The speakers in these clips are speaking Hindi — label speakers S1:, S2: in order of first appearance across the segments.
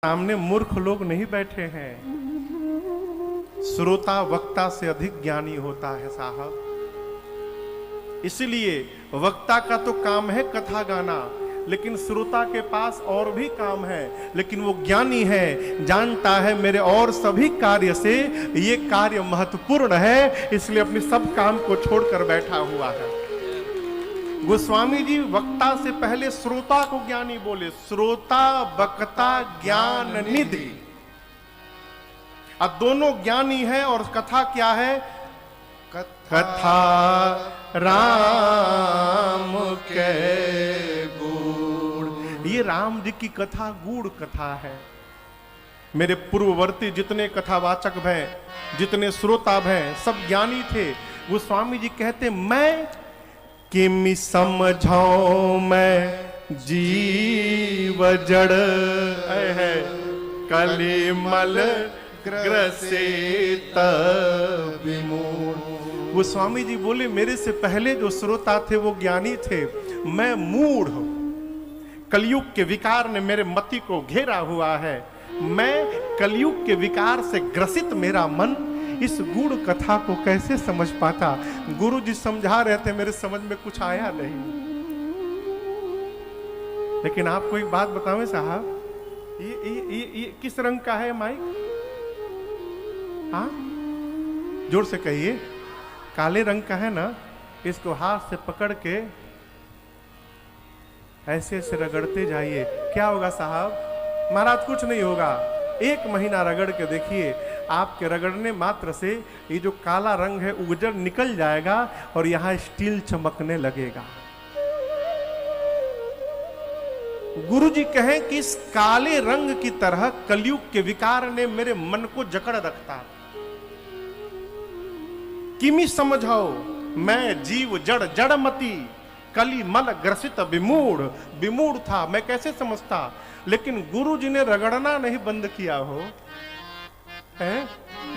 S1: सामने मूर्ख लोग नहीं बैठे हैं। श्रोता वक्ता से अधिक ज्ञानी होता है साहब। इसलिए वक्ता का तो काम है कथा गाना, लेकिन श्रोता के पास और भी काम है। लेकिन वो ज्ञानी है, जानता है मेरे और सभी कार्य से ये कार्य महत्वपूर्ण है, इसलिए अपने सब काम को छोड़कर बैठा हुआ है। गोस्वामी जी वक्ता से पहले श्रोता को ज्ञानी बोले। श्रोता वक्ता ज्ञान निधि, अब दोनों ज्ञानी है। और कथा क्या है? कथा राम के गूढ़। ये राम जी की कथा गूढ़ कथा है। मेरे पूर्ववर्ती जितने कथावाचक हैं, जितने श्रोता हैं, सब ज्ञानी थे। गोस्वामी जी कहते मैं किमि समझाऊं मैं जीव जड़ है कलिमल ग्रसित विमूढ़। वो स्वामी जी बोले मेरे से पहले जो श्रोता थे वो ज्ञानी थे, मैं मूढ़ हूं। कलयुग के विकार ने मेरे मति को घेरा हुआ है। मैं कलयुग के विकार से ग्रसित मेरा मन इस गूढ़ कथा को कैसे समझ पाता। गुरु जी समझा रहे थे, मेरे समझ में कुछ आया नहीं। लेकिन आपको एक बात बताऊं साहब, ये किस रंग का है माइक? हाँ जोर से कहिए। काले रंग का है ना। इसको हाथ से पकड़ के ऐसे से रगड़ते जाइए। क्या होगा साहब? महाराज कुछ नहीं होगा। 1 महीना रगड़ के देखिए, आपके रगड़ने मात्र से ये जो काला रंग है उजड़ निकल जाएगा और यहां स्टील चमकने लगेगा। गुरु जी कहें कि इस काले रंग की तरह कलयुग के विकार ने मेरे मन को जकड़ रखता। किमि समझाओ मैं जीव जड़ जड़मती कली मल ग्रसित विमूढ़। विमूढ़ था, मैं कैसे समझता। लेकिन गुरु जी ने रगड़ना नहीं बंद किया हो।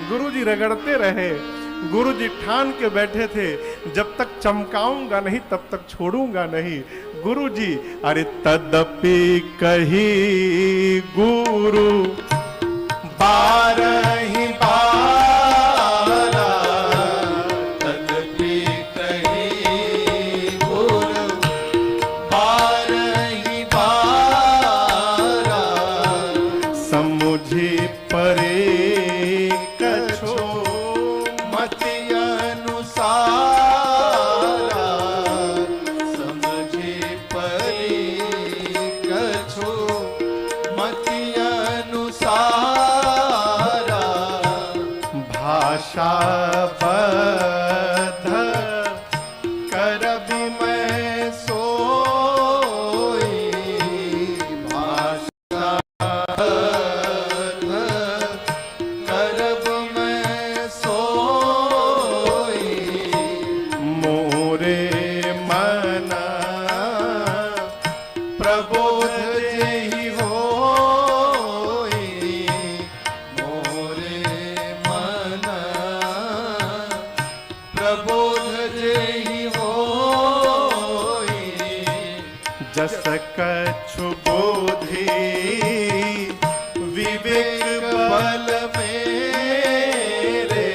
S1: गुरु जी रगड़ते रहे। गुरु जी ठान के बैठे थे, जब तक चमकाऊंगा नहीं तब तक छोड़ूंगा नहीं। गुरु जी अरे तदपि कही गुरु बारहि बारा, तदपि कही गुरु बारहि बारा, समुझि परे जस कछु बोधि विवेक बल मेरे,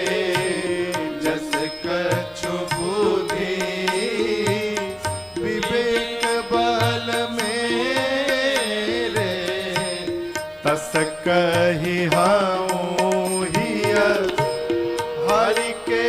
S1: जस कछु बुद्धि विवेक बल मेरे, तस कहि हऊँ हिय हरि के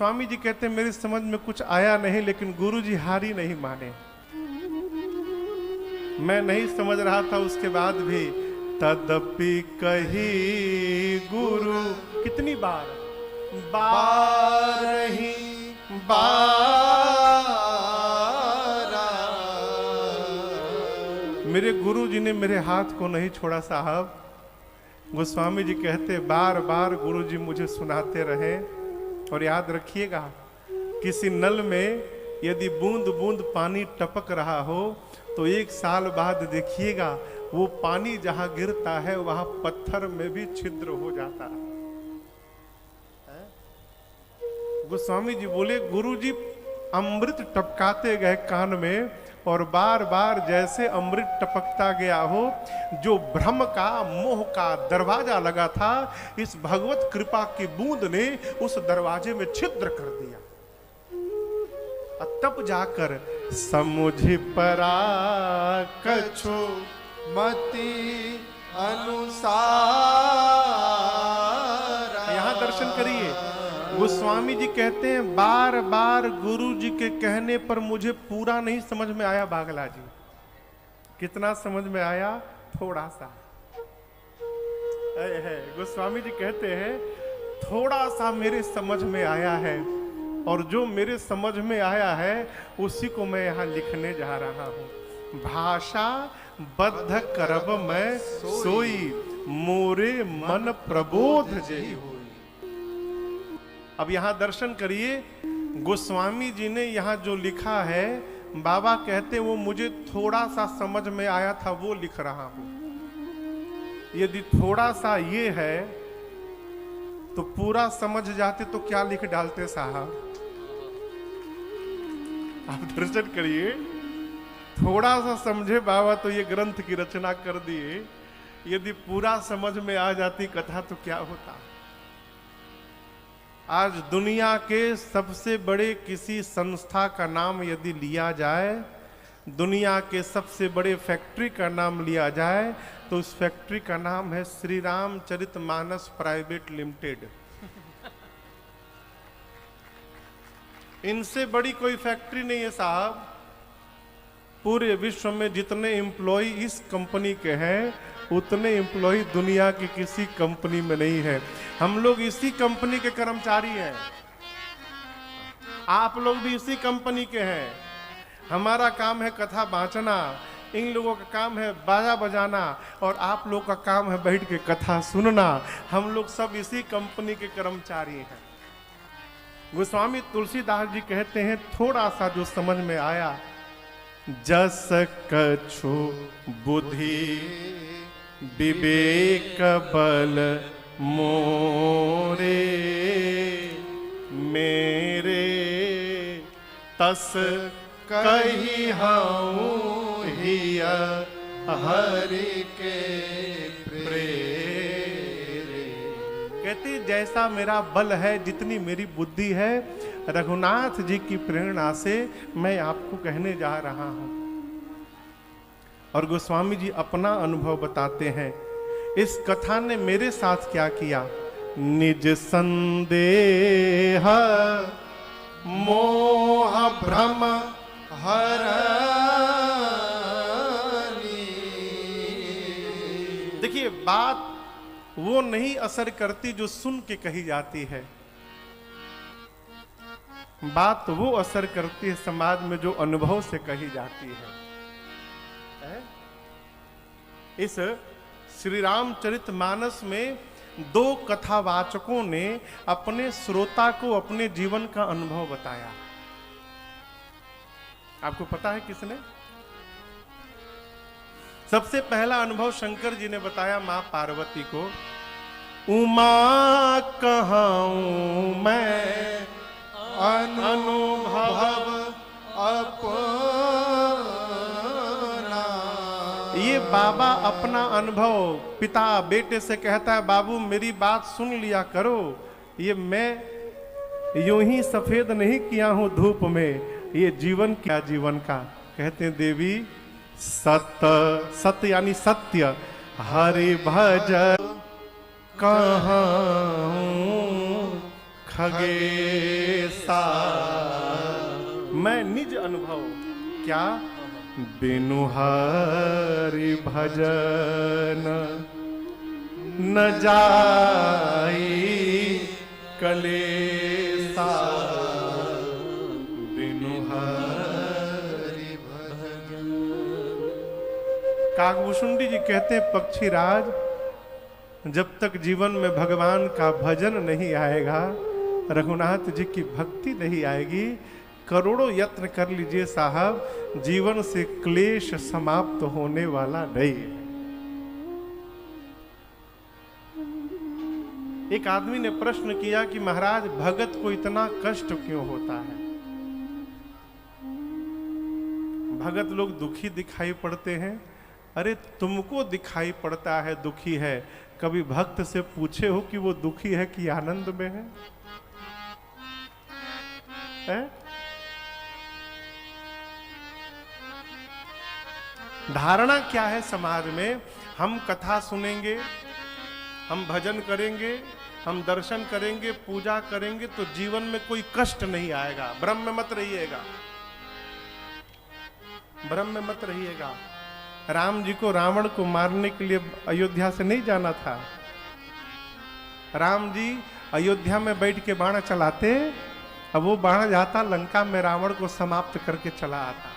S1: गोस्वामी जी कहते हैं मेरी समझ में कुछ आया नहीं, लेकिन गुरु जी हार ही नहीं माने। मैं नहीं समझ रहा था, उसके बाद भी तदपि कही गुरु, कितनी बार, बार ही बारा। मेरे गुरु जी ने मेरे हाथ को नहीं छोड़ा साहब। गोस्वामी जी कहते बार बार गुरु जी मुझे सुनाते रहे। और याद रखिएगा, किसी नल में यदि बूंद बूंद पानी टपक रहा हो तो 1 साल बाद देखिएगा वो पानी जहां गिरता है वहां पत्थर में भी छिद्र हो जाता है। गोस्वामी जी बोले गुरु जी अमृत टपकाते गए कान में, और बार बार जैसे अमृत टपकता गया हो, जो भ्रम का मोह का दरवाजा लगा था, इस भगवत कृपा की बूंद ने उस दरवाजे में छिद्र कर दिया। तब जाकर समुझ परा कछु मति अनुसार। यहां दर्शन करिए, गोस्वामी जी कहते हैं बार बार गुरु जी के कहने पर मुझे पूरा नहीं समझ में आया। बागला जी कितना समझ में आया? थोड़ा सा है। गोस्वामी जी कहते हैं थोड़ा सा मेरे समझ में आया है, और जो मेरे समझ में आया है उसी को मैं यहाँ लिखने जा रहा हूँ। भाषा बद्ध करब मैं सोई, मोरे मन प्रबोध जही होई। अब यहाँ दर्शन करिए, गोस्वामी जी ने यहाँ जो लिखा है, बाबा कहते वो मुझे थोड़ा सा समझ में आया था वो लिख रहा हूँ। यदि थोड़ा सा ये है तो पूरा समझ जाते तो क्या लिख डालते साहब। आप दर्शन करिए, थोड़ा सा समझे बाबा तो ये ग्रंथ की रचना कर दिए। यदि पूरा समझ में आ जाती कथा तो क्या होता। आज दुनिया के सबसे बड़े किसी संस्था का नाम यदि लिया जाए, दुनिया के सबसे बड़े फैक्ट्री का नाम लिया जाए, तो उस फैक्ट्री का नाम है श्री रामचरितमानस प्राइवेट लिमिटेड। इनसे बड़ी कोई फैक्ट्री नहीं है साहब। पूरे विश्व में जितने एम्प्लॉय इस कंपनी के हैं, उतने एम्प्लॉय दुनिया की किसी कंपनी में नहीं है। हम लोग इसी कंपनी के कर्मचारी हैं, आप लोग भी इसी कंपनी के हैं। हमारा काम है कथा बांचना, इन लोगों का काम है बाजा बजाना, और आप लोग का काम है बैठ के कथा सुनना। हम लोग सब इसी कंपनी के कर्मचारी हैं। गोस्वामी तुलसीदास जी कहते हैं थोड़ा सा जो समझ में आया, जस कछु बुद्धि विवेक बल मोरे, मेरे तस कही हूँ हिय हरि के प्रेरे। कहते जैसा मेरा बल है, जितनी मेरी बुद्धि है, रघुनाथ जी की प्रेरणा से मैं आपको कहने जा रहा हूं। और गोस्वामी जी अपना अनुभव बताते हैं, इस कथा ने मेरे साथ क्या किया। निज संदेह मोह भ्रम हरनी। देखिए बात वो नहीं असर करती जो सुन के कही जाती है, बात वो असर करती है समाज में जो अनुभव से कही जाती है। इस श्री रामचरितमानस में 2 कथावाचकों ने अपने श्रोता को अपने जीवन का अनुभव बताया। आपको पता है किसने? सबसे पहला अनुभव शंकर जी ने बताया मां पार्वती को। उमा कहाऊं मैं अनुभव अपना। ये बाबा अपना अनुभव पिता बेटे से कहता है, बाबू मेरी बात सुन लिया करो, ये मैं यूं ही सफेद नहीं किया हूं धूप में, ये जीवन क्या जीवन का। कहते हैं देवी सत्य, सत्य यानी सत्य, हरि भज कहाऊं खगेसा। मैं निज अनुभव क्या बिनु हरि भजन न जाई कलेसा। बिनु हरि भजन। काकभूषुंडी जी कहते हैं पक्षीराज, जब तक जीवन में भगवान का भजन नहीं आएगा, रघुनाथ जी की भक्ति नहीं आएगी, करोड़ों यत्न कर लीजिए साहब, जीवन से क्लेश समाप्त होने वाला नहीं है। एक आदमी ने प्रश्न किया कि महाराज भगत को इतना कष्ट क्यों होता है? भगत लोग दुखी दिखाई पड़ते हैं। अरे तुमको दिखाई पड़ता है दुखी है, कभी भक्त से पूछे हो कि वो दुखी है कि आनंद में है? धारणा क्या है समाज में? हम कथा सुनेंगे, हम भजन करेंगे, हम दर्शन करेंगे, पूजा करेंगे तो जीवन में कोई कष्ट नहीं आएगा। भ्रम में मत रहिएगा, भ्रम में मत रहिएगा। राम जी को रावण को मारने के लिए अयोध्या से नहीं जाना था। राम जी अयोध्या में बैठ के बाण चलाते, अब वो बाण जाता लंका में, रावण को समाप्त करके चला आता।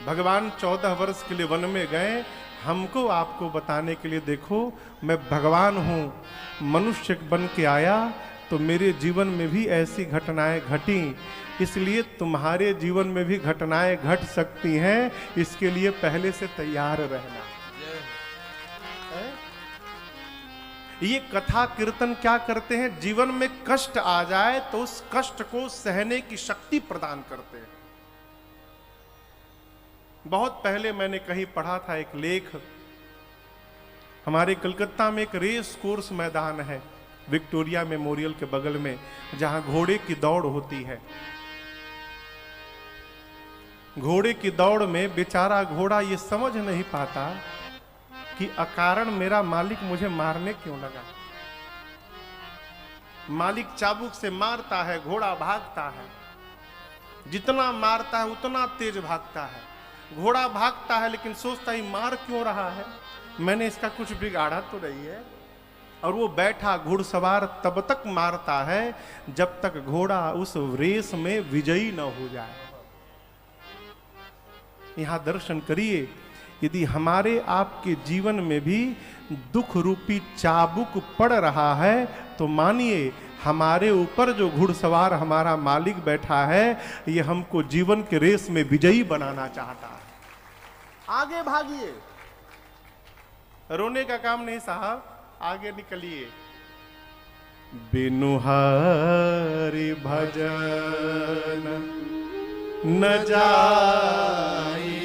S1: भगवान 14 वर्ष के लिए वन में गए, हमको आपको बताने के लिए, देखो मैं भगवान हूं, मनुष्य बन के आया तो मेरे जीवन में भी ऐसी घटनाएं घटी, इसलिए तुम्हारे जीवन में भी घटनाएं घट सकती हैं, इसके लिए पहले से तैयार रहना। ये कथा कीर्तन क्या करते हैं? जीवन में कष्ट आ जाए तो उस कष्ट को सहने की शक्ति प्रदान करते हैं। बहुत पहले मैंने कहीं पढ़ा था एक लेख, हमारे कलकत्ता में एक रेस कोर्स मैदान है विक्टोरिया मेमोरियल के बगल में, जहां घोड़े की दौड़ होती है। घोड़े की दौड़ में बेचारा घोड़ा ये समझ नहीं पाता कि अकारण मेरा मालिक मुझे मारने क्यों लगा। मालिक चाबुक से मारता है, घोड़ा भागता है, जितना मारता है उतना तेज भागता है। घोड़ा भागता है लेकिन सोचता है मार क्यों रहा है, मैंने इसका कुछ बिगाड़ा तो नहीं है। और वो बैठा घुड़सवार तब तक मारता है जब तक घोड़ा उस रेस में विजयी न हो जाए। यहां दर्शन करिए, यदि हमारे आपके जीवन में भी दुख रूपी चाबुक पड़ रहा है तो मानिए हमारे ऊपर जो घुड़सवार हमारा मालिक बैठा है, ये हमको जीवन के रेस में विजयी बनाना चाहता है। आगे भागिए, रोने का काम नहीं साहब, आगे निकलिए। बिनु हरि भजन न जाई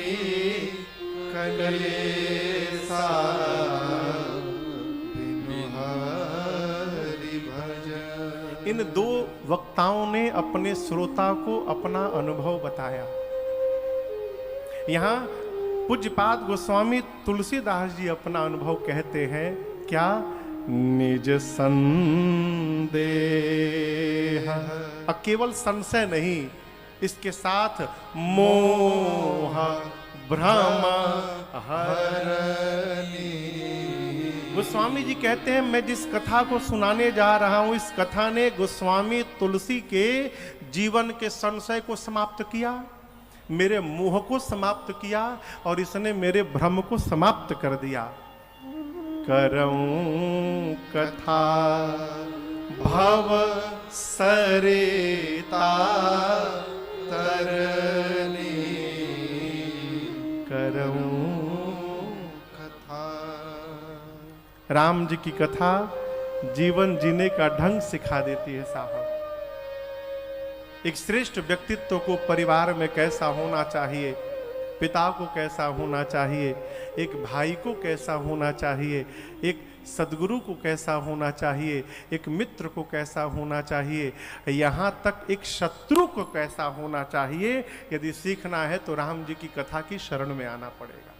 S1: कलेसा। बिनु हरि भजन। इन दो वक्ताओं ने अपने श्रोता को अपना अनुभव बताया। यहां पूज्यपाद गोस्वामी तुलसीदास जी अपना अनुभव कहते हैं, क्या? निज संदेह। केवल संशय नहीं, इसके साथ मोह भ्रम हरनी। गोस्वामी जी कहते हैं मैं जिस कथा को सुनाने जा रहा हूं, इस कथा ने गोस्वामी तुलसी के जीवन के संशय को समाप्त किया, मेरे मोह को समाप्त किया और इसने मेरे भ्रम को समाप्त कर दिया। करऊं कथा भव सरिता तरनी। करऊं कथा। राम जी की कथा जीवन जीने का ढंग सिखा देती है साहब। एक श्रेष्ठ व्यक्तित्व को परिवार में कैसा होना चाहिए, पिता को कैसा होना चाहिए, एक भाई को कैसा होना चाहिए, एक सदगुरु को कैसा होना चाहिए, एक मित्र को कैसा होना चाहिए, यहाँ तक एक शत्रु को कैसा होना चाहिए, यदि सीखना है तो राम जी की कथा की शरण में आना पड़ेगा।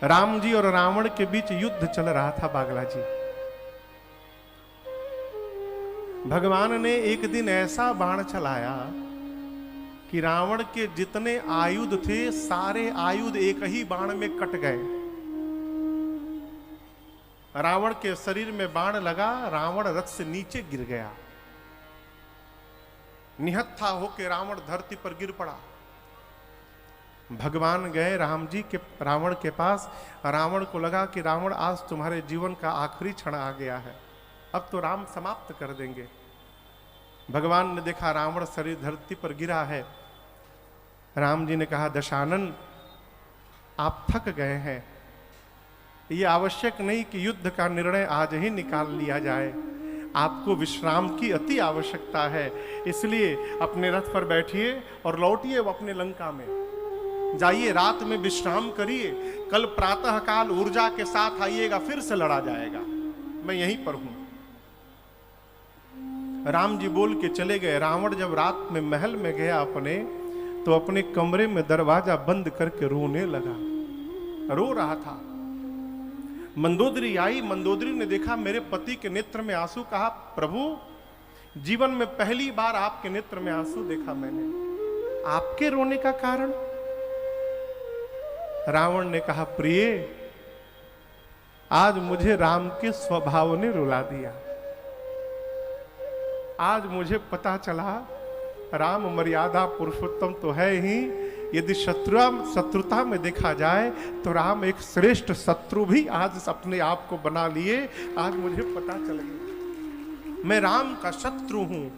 S1: राम जी और रावण के बीच युद्ध चल रहा था बागला जी। भगवान ने एक दिन ऐसा बाण चलाया कि रावण के जितने आयुध थे सारे आयुध एक ही बाण में कट गए। रावण के शरीर में बाण लगा, रावण रथ से नीचे गिर गया। निहत्था होकर रावण धरती पर गिर पड़ा। भगवान गए रावण के पास। रावण को लगा कि रावण आज तुम्हारे जीवन का आखिरी क्षण आ गया है, अब तो राम समाप्त कर देंगे। भगवान ने देखा रावण शरीर धरती पर गिरा है। राम जी ने कहा, दशानन आप थक गए हैं, ये आवश्यक नहीं कि युद्ध का निर्णय आज ही निकाल लिया जाए, आपको विश्राम की अति आवश्यकता है। इसलिए अपने रथ पर बैठिए और लौटिए अपने लंका में, जाइए रात में विश्राम करिए, कल प्रातः काल ऊर्जा के साथ आइएगा, फिर से लड़ा जाएगा, मैं यहीं पर हूं। राम जी बोल के चले गए। रावण जब रात में महल में गया तो अपने कमरे में दरवाजा बंद करके रोने लगा, रो रहा था। मंदोदरी आई, मंदोदरी ने देखा मेरे पति के नेत्र में आंसू। कहा, प्रभु जीवन में पहली बार आपके नेत्र में आंसू देखा मैंने, आपके रोने का कारण? रावण ने कहा, प्रिय आज मुझे राम के स्वभाव ने रुला दिया। आज मुझे पता चला राम मर्यादा पुरुषोत्तम तो है ही, यदि शत्रुता में देखा जाए तो राम एक श्रेष्ठ शत्रु भी आज अपने आप को बना लिए। आज मुझे पता चल गया मैं राम का शत्रु हूं।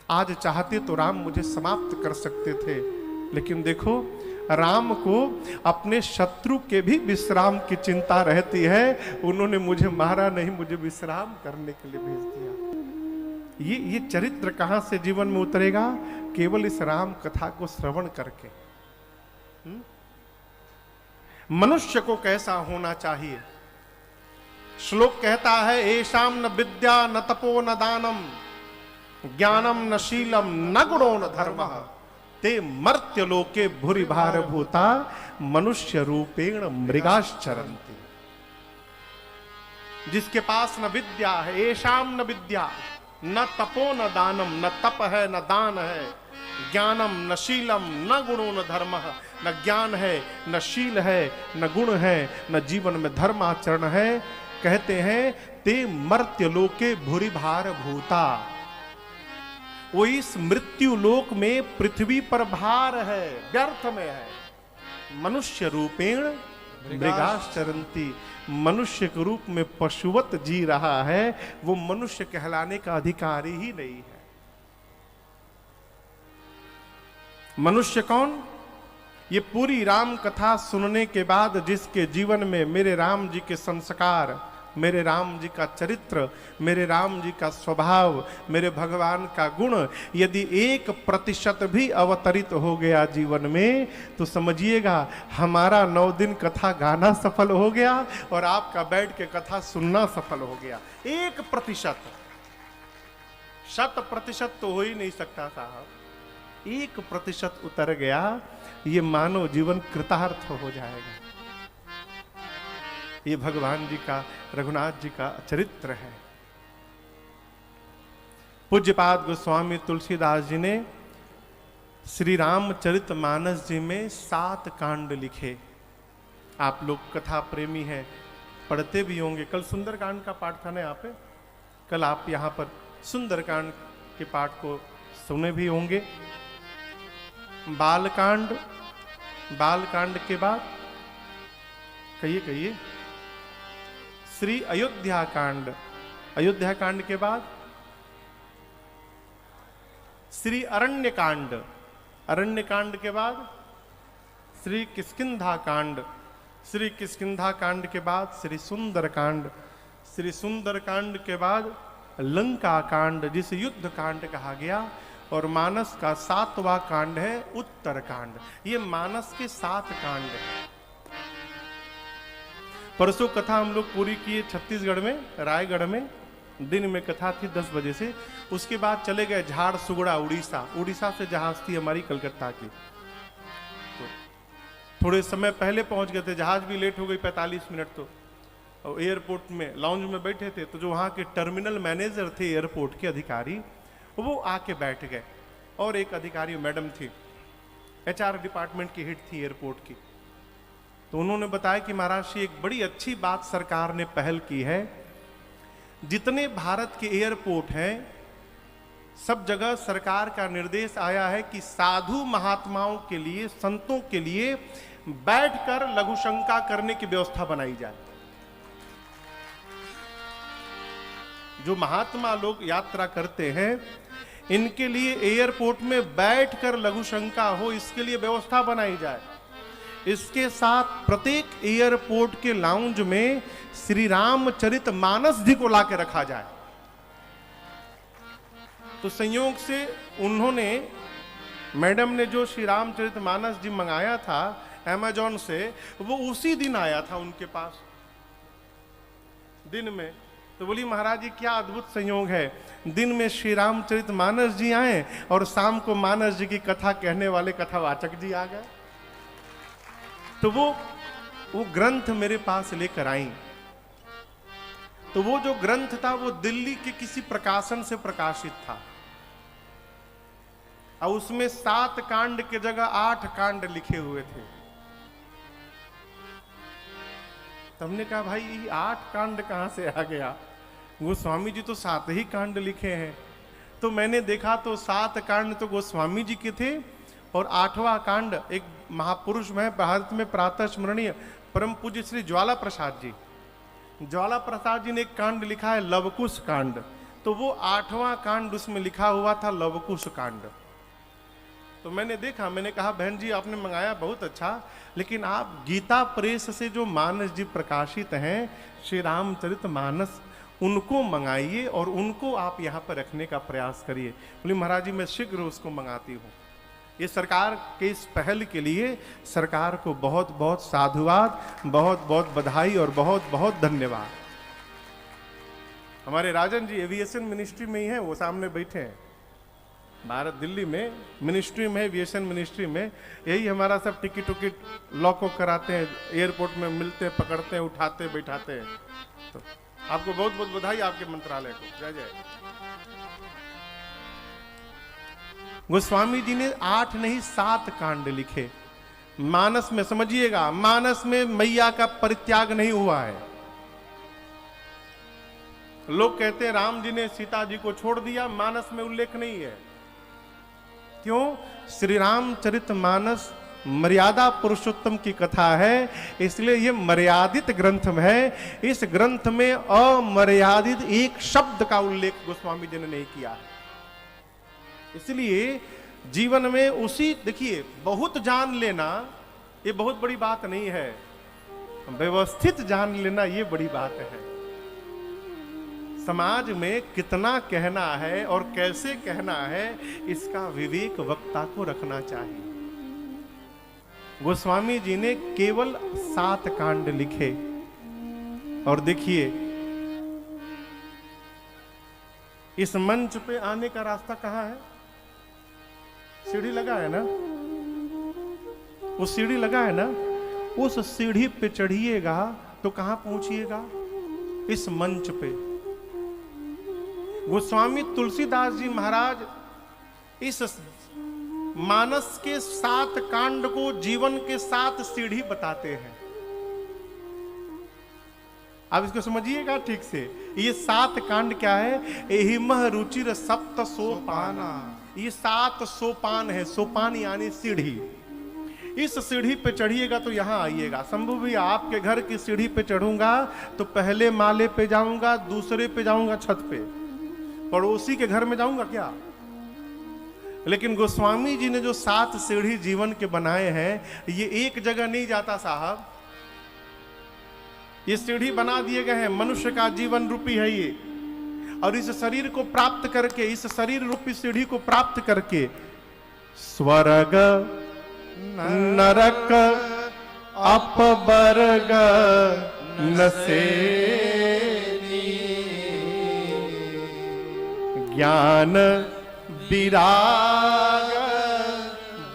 S1: आज चाहते तो राम मुझे समाप्त कर सकते थे, लेकिन देखो राम को अपने शत्रु के भी विश्राम की चिंता रहती है। उन्होंने मुझे मारा नहीं, मुझे विश्राम करने के लिए भेज दिया। ये चरित्र कहां से जीवन में उतरेगा? केवल इस राम कथा को श्रवण करके। मनुष्य को कैसा होना चाहिए? श्लोक कहता है, एषाम न विद्या न तपो न दानम ज्ञानम न शीलम न गुणो न धर्मः ते मर्त्य लोके भूरि भार भूता मनुष्य रूपेण मृगाश्चरन्ति। जिसके पास न विद्या है, एषाम न विद्या न तपो न दानम, न तप है न दान है, ज्ञानम न शीलम न गुणो न धर्म, न ज्ञान है न शील है न गुण है न जीवन में धर्माचरण है। कहते हैं ते मर्त्य लोके भूरि भार भूता, वो इस मृत्यु लोक में पृथ्वी पर भार है, व्यर्थ में है। मनुष्य रूपेण मृगाश्चरन्ति, मनुष्य के रूप में पशुवत जी रहा है, वो मनुष्य कहलाने का अधिकारी ही नहीं है। मनुष्य कौन? ये पूरी राम कथा सुनने के बाद जिसके जीवन में मेरे राम जी के संस्कार, मेरे राम जी का चरित्र, मेरे राम जी का स्वभाव, मेरे भगवान का गुण यदि 1% भी अवतरित हो गया जीवन में, तो समझिएगा हमारा 9 दिन कथा गाना सफल हो गया और आपका बैठ के कथा सुनना सफल हो गया। 1%, 100% तो हो ही नहीं सकता साहब। 1% उतर गया, ये मानव जीवन कृतार्थ हो जाएगा। ये भगवान जी का, रघुनाथ जी का चरित्र है। पूज्यपाद गोस्वामी तुलसीदास जी ने श्री रामचरितमानस जी में 7 कांड लिखे। आप लोग कथा प्रेमी हैं, पढ़ते भी होंगे। कल सुंदरकांड का पाठ था ना यहाँ पे, कल आप यहाँ पर सुंदरकांड के पाठ को सुने भी होंगे। बालकांड, बालकांड के बाद कहिए श्री अयोध्या कांड, अयोध्या कांड के बाद श्री अरण्य कांड, अरण्य कांड के बाद श्री किष्किंधा कांड, श्री किष्किंधा कांड के बाद श्री सुंदर कांड, श्री सुंदर कांड के बाद लंका कांड जिसे युद्ध कांड कहा गया, और मानस का 7वां कांड है उत्तर कांड। ये मानस के 7 कांड हैं। परसों कथा हम लोग पूरी किए छत्तीसगढ़ में, रायगढ़ में। दिन में कथा थी 10 बजे से। उसके बाद चले गए झारसुगड़ा उड़ीसा। उड़ीसा से जहाज थी हमारी कलकत्ता की, तो थोड़े समय पहले पहुंच गए थे, जहाज भी लेट हो गई 45 मिनट। तो और एयरपोर्ट में लाउंज में बैठे थे, तो जो वहाँ के टर्मिनल मैनेजर थे एयरपोर्ट के अधिकारी, वो आके बैठ गए। और एक अधिकारी मैडम थी, HR डिपार्टमेंट की हेड थी एयरपोर्ट की। तो उन्होंने बताया कि महाराज जी, एक बड़ी अच्छी बात सरकार ने पहल की है। जितने भारत के एयरपोर्ट हैं सब जगह सरकार का निर्देश आया है कि साधु महात्माओं के लिए, संतों के लिए बैठकर लघुशंका करने की व्यवस्था बनाई जाए। जो महात्मा लोग यात्रा करते हैं इनके लिए एयरपोर्ट में बैठकर लघुशंका हो, इसके लिए व्यवस्था बनाई जाए। इसके साथ प्रत्येक एयरपोर्ट के लाउंज में श्री रामचरित मानस जी को लाके रखा जाए। तो संयोग से उन्होंने, मैडम ने जो श्री रामचरित मानस जी मंगाया था अमेजॉन से, वो उसी दिन आया था उनके पास दिन में। तो बोली महाराज जी क्या अद्भुत संयोग है, दिन में श्री रामचरित मानस जी आए और शाम को मानस जी की कथा कहने वाले कथावाचक जी आ गए। तो वो ग्रंथ मेरे पास लेकर आई। तो वो जो ग्रंथ था वो दिल्ली के किसी प्रकाशन से प्रकाशित था, और उसमें 7 कांड के जगह 8 कांड लिखे हुए थे। तो हमने कहा भाई ये 8 कांड कहां से आ गया, गोस्वामी जी तो 7 ही कांड लिखे हैं। तो मैंने देखा तो 7 कांड तो गोस्वामी जी के थे, और 8वां कांड एक महापुरुष में भारत में प्रातः स्मरणीय परम पूज्य श्री ज्वाला प्रसाद जी, ज्वाला प्रसाद जी ने एक कांड लिखा है लवकुश कांड। तो वो 8वां कांड उसमें लिखा हुआ था लवकुश कांड। तो मैंने देखा, मैंने कहा बहन जी आपने मंगाया बहुत अच्छा, लेकिन आप गीता प्रेस से जो मानस जी प्रकाशित हैं श्री रामचरित मानस, उनको मंगाइए और उनको आप यहाँ पर रखने का प्रयास करिए। बोली महाराज जी मैं शीघ्र उसको मंगाती हूँ। ये सरकार के इस पहल के लिए सरकार को बहुत बहुत साधुवाद, बहुत बहुत बधाई और बहुत बहुत धन्यवाद। हमारे राजन जी एविएशन मिनिस्ट्री में ही हैं, वो सामने बैठे हैं, भारत दिल्ली में मिनिस्ट्री में, एविएशन मिनिस्ट्री में। यही हमारा सब टिकट उकिट लॉक कराते हैं, एयरपोर्ट में मिलते हैं, पकड़ते हैं, उठाते बैठाते हैं। तो आपको बहुत बहुत बधाई, आपके मंत्रालय को जय जय। गोस्वामी जी ने 8 नहीं 7 कांड लिखे मानस में। समझिएगा, मानस में मैया का परित्याग नहीं हुआ है। लोग कहते हैं राम जी ने सीता जी को छोड़ दिया, मानस में उल्लेख नहीं है। क्यों? श्री रामचरित मानस मर्यादा पुरुषोत्तम की कथा है, इसलिए यह मर्यादित ग्रंथ है। इस ग्रंथ में अमर्यादित एक शब्द का उल्लेख गोस्वामी जी ने नहीं किया है। इसलिए जीवन में उसी, देखिए बहुत जान लेना ये बहुत बड़ी बात नहीं है, व्यवस्थित जान लेना ये बड़ी बात है। समाज में कितना कहना है और कैसे कहना है, इसका विवेक वक्ता को रखना चाहिए। गोस्वामी जी ने केवल 7 कांड लिखे, और देखिए इस मंच पे आने का रास्ता कहां है? सीढ़ी लगा है ना, वो सीढ़ी लगा है ना, उस सीढ़ी पे चढ़िएगा तो कहां पहुंचिएगा? इस मंच पे। गोस्वामी तुलसीदास जी महाराज इस मानस के 7 कांड को जीवन के 7 सीढ़ी बताते हैं। आप इसको समझिएगा ठीक से। ये 7 कांड क्या है? एहिमह रुचिर सप्त सोपाना। ये 7 सोपान है। सोपान यानी सीढ़ी। इस सीढ़ी पे चढ़िएगा तो यहां आइएगा। शंभू भैया आपके घर की सीढ़ी पे चढ़ूंगा तो पहले माले पे जाऊंगा, दूसरे पे जाऊंगा छत पे, पड़ोसी के घर में जाऊंगा क्या? लेकिन गोस्वामी जी ने जो 7 सीढ़ी जीवन के बनाए हैं, ये एक जगह नहीं जाता साहब। ये सीढ़ी बना दिए गए हैं। मनुष्य का जीवन रूपी है ये, और इस शरीर को प्राप्त करके, इस शरीर रूपी सीढ़ी को प्राप्त करके स्वर्ग नरक अपवर्ग नसेनी ज्ञान विराग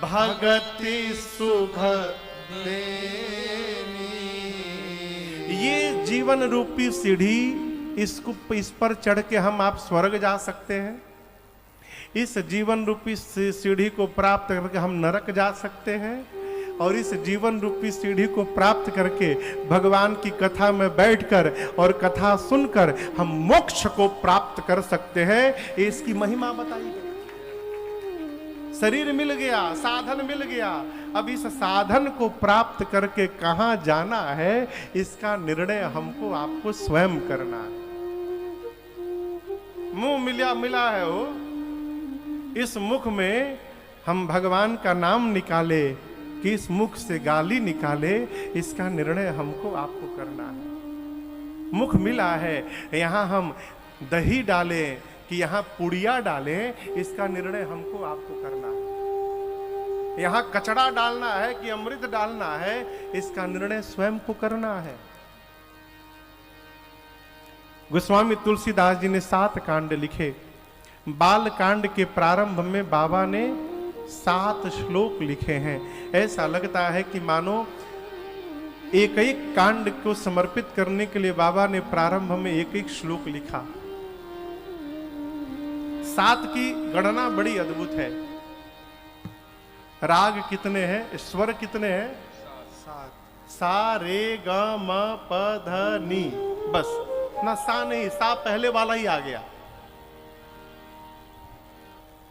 S1: भगति सुख देनी। ये जीवन रूपी सीढ़ी, इस पर चढ़ के हम आप स्वर्ग जा सकते हैं। इस जीवन रूपी सीढ़ी को प्राप्त करके हम नरक जा सकते हैं, और इस जीवन रूपी सीढ़ी को प्राप्त करके भगवान की कथा में बैठकर और कथा सुनकर हम मोक्ष को प्राप्त कर सकते हैं। इसकी महिमा बताई गई। शरीर मिल गया, साधन मिल गया, अब इस साधन को प्राप्त करके कहां जाना है, इसका निर्णय हमको आपको स्वयं करना है। मुंह मिला है वो, इस मुख में हम भगवान का नाम निकाले कि इस मुख से गाली निकाले, इसका निर्णय हमको आपको करना है। मुख मिला है, यहां हम दही डालें कि यहां पुड़िया डालें, इसका निर्णय हमको आपको करना है। यहां कचड़ा डालना है कि अमृत डालना है, इसका निर्णय स्वयं को करना है। गोस्वामी तुलसीदास जी ने 7 कांड लिखे। बाल कांड के प्रारंभ में बाबा ने 7 श्लोक लिखे हैं। ऐसा लगता है कि मानो एक एक कांड को समर्पित करने के लिए बाबा ने प्रारंभ में एक एक श्लोक लिखा। 7 की गणना बड़ी अद्भुत है। राग कितने हैं, स्वर कितने हैं? 7। सा रे ग म प ध नी, बस ना सा नहीं, सा पहले वाला ही आ गया।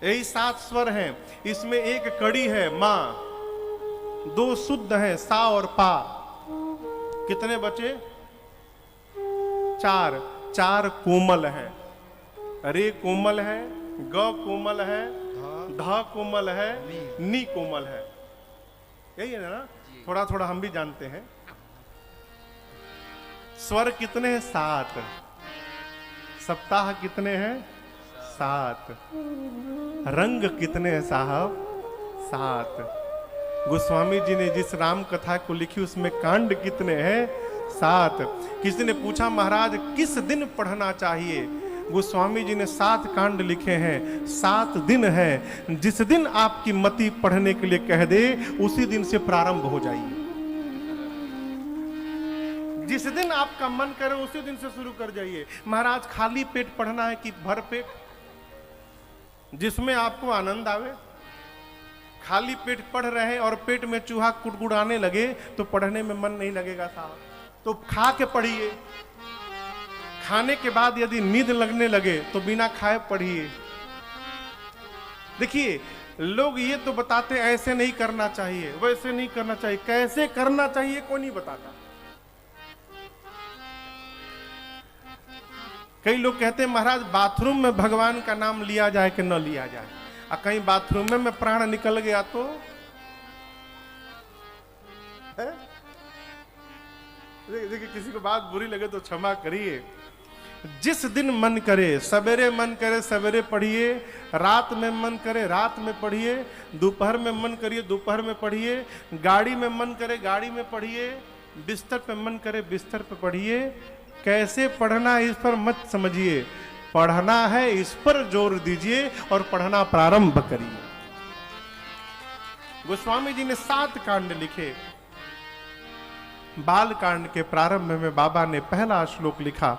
S1: यही 7 स्वर हैं। इसमें एक कड़ी है मां, 2 शुद्ध हैं सा और पा। कितने बचे? 4 कोमल है। रे कोमल है, ग कोमल है, ध कोमल है, नी कोमल है। यही है ना? थोड़ा थोड़ा हम भी जानते हैं। स्वर कितने हैं? 7। सप्ताह कितने हैं? 7। रंग कितने हैं साहब? 7। गोस्वामी जी ने जिस राम कथा को लिखी उसमें कांड कितने हैं? 7। किसी ने पूछा महाराज किस दिन पढ़ना चाहिए? गोस्वामी जी ने 7 कांड लिखे हैं। 7 दिन है, जिस दिन आपकी मति पढ़ने के लिए कह दे उसी दिन से प्रारंभ हो जाइए। जिस दिन आपका मन करे उसी दिन से शुरू कर जाइए। महाराज खाली पेट पढ़ना है कि भर पेट? जिसमें आपको आनंद आवे। खाली पेट पढ़ रहे हैं और पेट में चूहा कुड़कुड़ाने लगे तो पढ़ने में मन नहीं लगेगा साहब। तो खा के पढ़िए। खाने के बाद यदि नींद लगने लगे तो बिना खाए पढ़िए। देखिए लोग ये तो बताते ऐसे नहीं करना चाहिए, वैसे नहीं करना चाहिए। कैसे करना चाहिए कोई नहीं बताता। कई लोग कहते हैं महाराज बाथरूम में भगवान का नाम लिया जाए कि न लिया जाए। और कहीं बाथरूम में प्राण निकल गया तो देखिए किसी को बात बुरी लगे तो क्षमा करिए। जिस दिन मन करे, सवेरे मन करे सवेरे पढ़िए, रात में मन करे रात में पढ़िए, दोपहर में मन करिए दोपहर में पढ़िए, गाड़ी में मन करे गाड़ी में पढ़िए, बिस्तर पे मन करे बिस्तर पे पढ़िए। कैसे पढ़ना है इस पर मत समझिए, पढ़ना है इस पर जोर दीजिए और पढ़ना प्रारंभ करिए। गोस्वामी जी ने 7 कांड लिखे। बाल कांड के प्रारंभ में बाबा ने पहला श्लोक लिखा,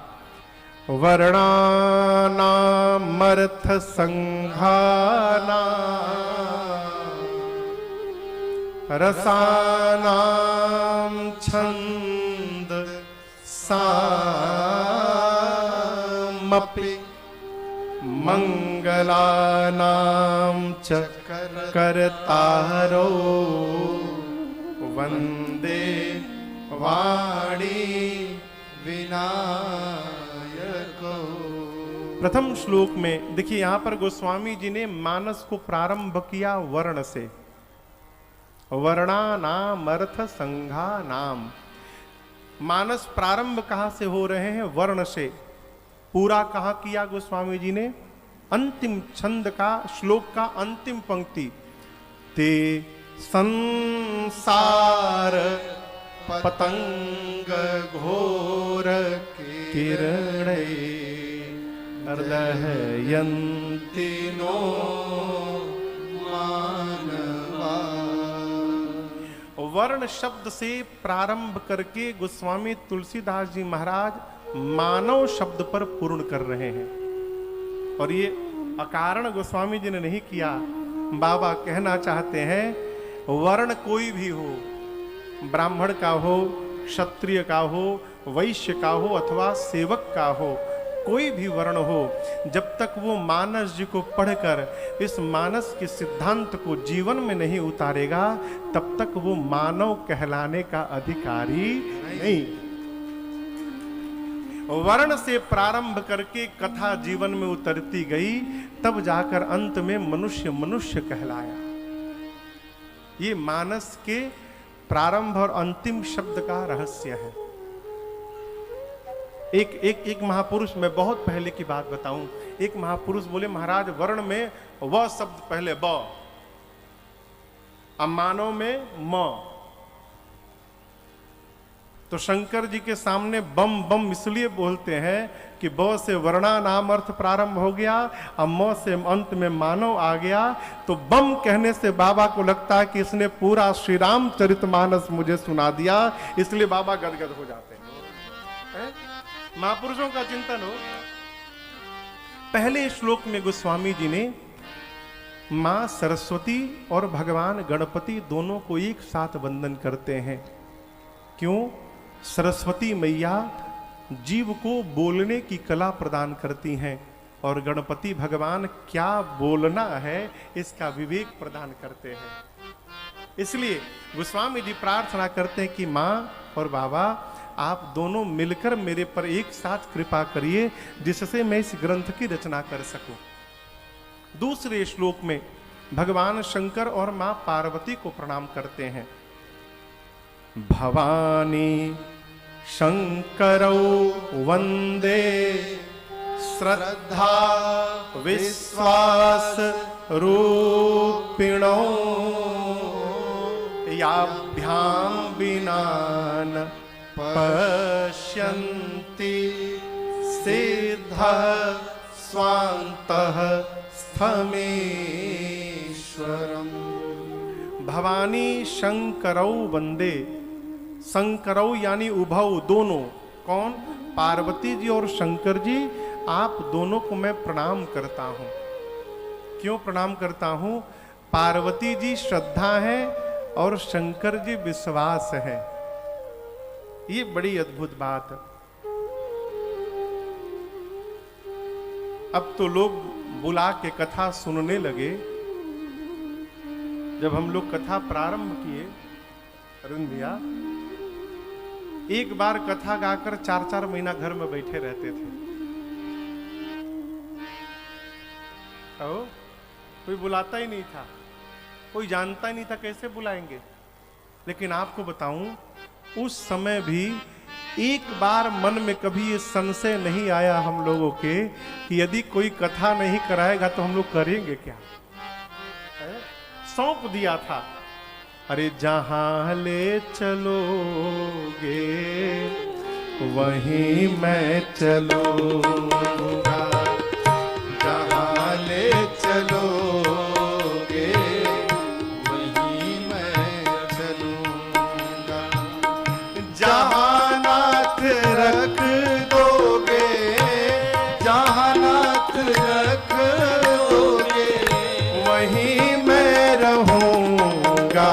S1: वर्णानामर्थ संघाना रसानाम छंद सामपि मंगलानां च करतारो वंदे वाणी विनायको। प्रथम श्लोक में देखिए यहां पर गोस्वामी जी ने मानस को प्रारंभ किया वर्ण से। वर्णानामर्थ संघानाम, मानस प्रारंभ कहां से हो रहे हैं? वर्ण से। पूरा कहां किया गोस्वामी जी ने? अंतिम छंद का, श्लोक का अंतिम पंक्ति, ते संसार पतंग घोर किरण अर्दहयन्ति नो मानवा। वर्ण शब्द से प्रारंभ करके गोस्वामी तुलसीदास जी महाराज मानव शब्द पर पूर्ण कर रहे हैं। और ये अकारण गोस्वामी जी ने नहीं किया। बाबा कहना चाहते हैं वर्ण कोई भी हो, ब्राह्मण का हो, क्षत्रिय का हो, वैश्य का हो अथवा सेवक का हो, कोई भी वर्ण हो, जब तक वो मानस जी को पढ़कर इस मानस के सिद्धांत को जीवन में नहीं उतारेगा, तब तक वो मानव कहलाने का अधिकारी नहीं। वर्ण से प्रारंभ करके कथा जीवन में उतरती गई, तब जाकर अंत में मनुष्य मनुष्य कहलाया। ये मानस के प्रारंभ और अंतिम शब्द का रहस्य है। एक महापुरुष, मैं बहुत पहले की बात बताऊं, एक महापुरुष बोले महाराज वर्ण में व शब्द पहले ब, अब मानव में म, तो शंकर जी के सामने बम बम इसलिए बोलते हैं कि ब से वर्णा नाम अर्थ प्रारंभ हो गया, अब म से अंत में मानव आ गया। तो बम कहने से बाबा को लगता है कि इसने पूरा श्री रामचरितमानस मुझे सुना दिया, इसलिए बाबा गदगद हो जाते हैं। महापुरुषों का चिंतन हो। पहले श्लोक में गोस्वामी जी ने मां सरस्वती और भगवान गणपति दोनों को एक साथ वंदन करते हैं। क्यों? सरस्वती मैया जीव को बोलने की कला प्रदान करती हैं और गणपति भगवान क्या बोलना है इसका विवेक प्रदान करते हैं। इसलिए गोस्वामी जी प्रार्थना करते हैं कि मां और बाबा आप दोनों मिलकर मेरे पर एक साथ कृपा करिए, जिससे मैं इस ग्रंथ की रचना कर सकूं। दूसरे श्लोक में भगवान शंकर और मां पार्वती को प्रणाम करते हैं। भवानी शंकरौ वंदे श्रद्धा विश्वास रूपिणो याभ्यां विना न पश्यन्ति सिद्ध स्वान्तः स्थमेश्वरम्। भवानी शंकरौ वंदे, शंकरौ यानी उभौ, दोनों। कौन? पार्वती जी और शंकर जी, आप दोनों को मैं प्रणाम करता हूं। क्यों प्रणाम करता हूं? पार्वती जी श्रद्धा है और शंकर जी विश्वास है। ये बड़ी अद्भुत बात है। अब तो लोग बुला के कथा सुनने लगे। जब हम लोग कथा प्रारंभ किए अरुण भैया, एक बार कथा गाकर 4-4 महीना घर में बैठे रहते थे। कोई बुलाता ही नहीं था, कोई जानता ही नहीं था, कैसे बुलाएंगे। लेकिन आपको बताऊं, उस समय भी एक बार मन में कभी ये संशय नहीं आया हम लोगों के कि यदि कोई कथा नहीं कराएगा तो हम लोग करेंगे क्या। सौंप दिया था, अरे जहां ले चलोगे वहीं मैं चलूंगा, जहां ले चलोगे वहीं मैं चलूंगा, जहां नाथ रख दोगे, जहां नाथ रख दोगे वहीं मैं रहूंगा,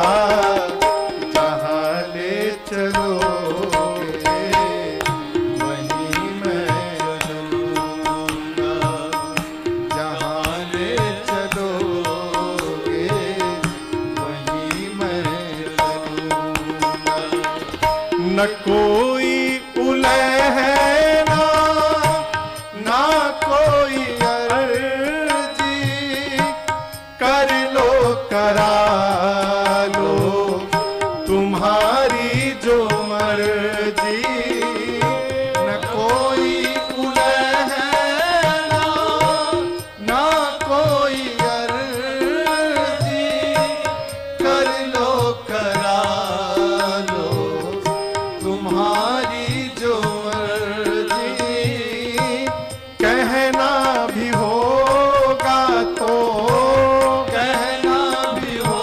S1: जहां ले चलोगे वहीं मैं चलूंगा, जहां ले चलोगे वहीं मैं चलूंगा। न कोई उलय है ना कोई अर्जी, कर लो करा लो तुम्हारी जो मर्जी, न कोई उलय है ना कोई अर्जी, कर लो करा लो तुम्हारी जो मर्जी, कहना भी होगा तो कहना भी होगा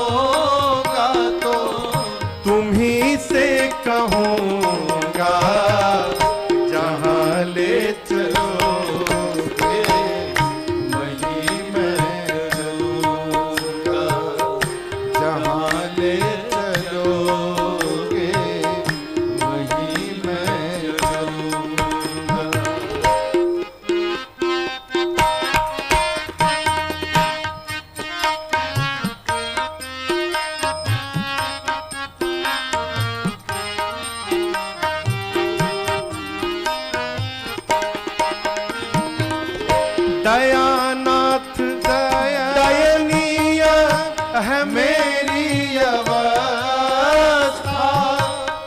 S1: है मेरी अवस्था,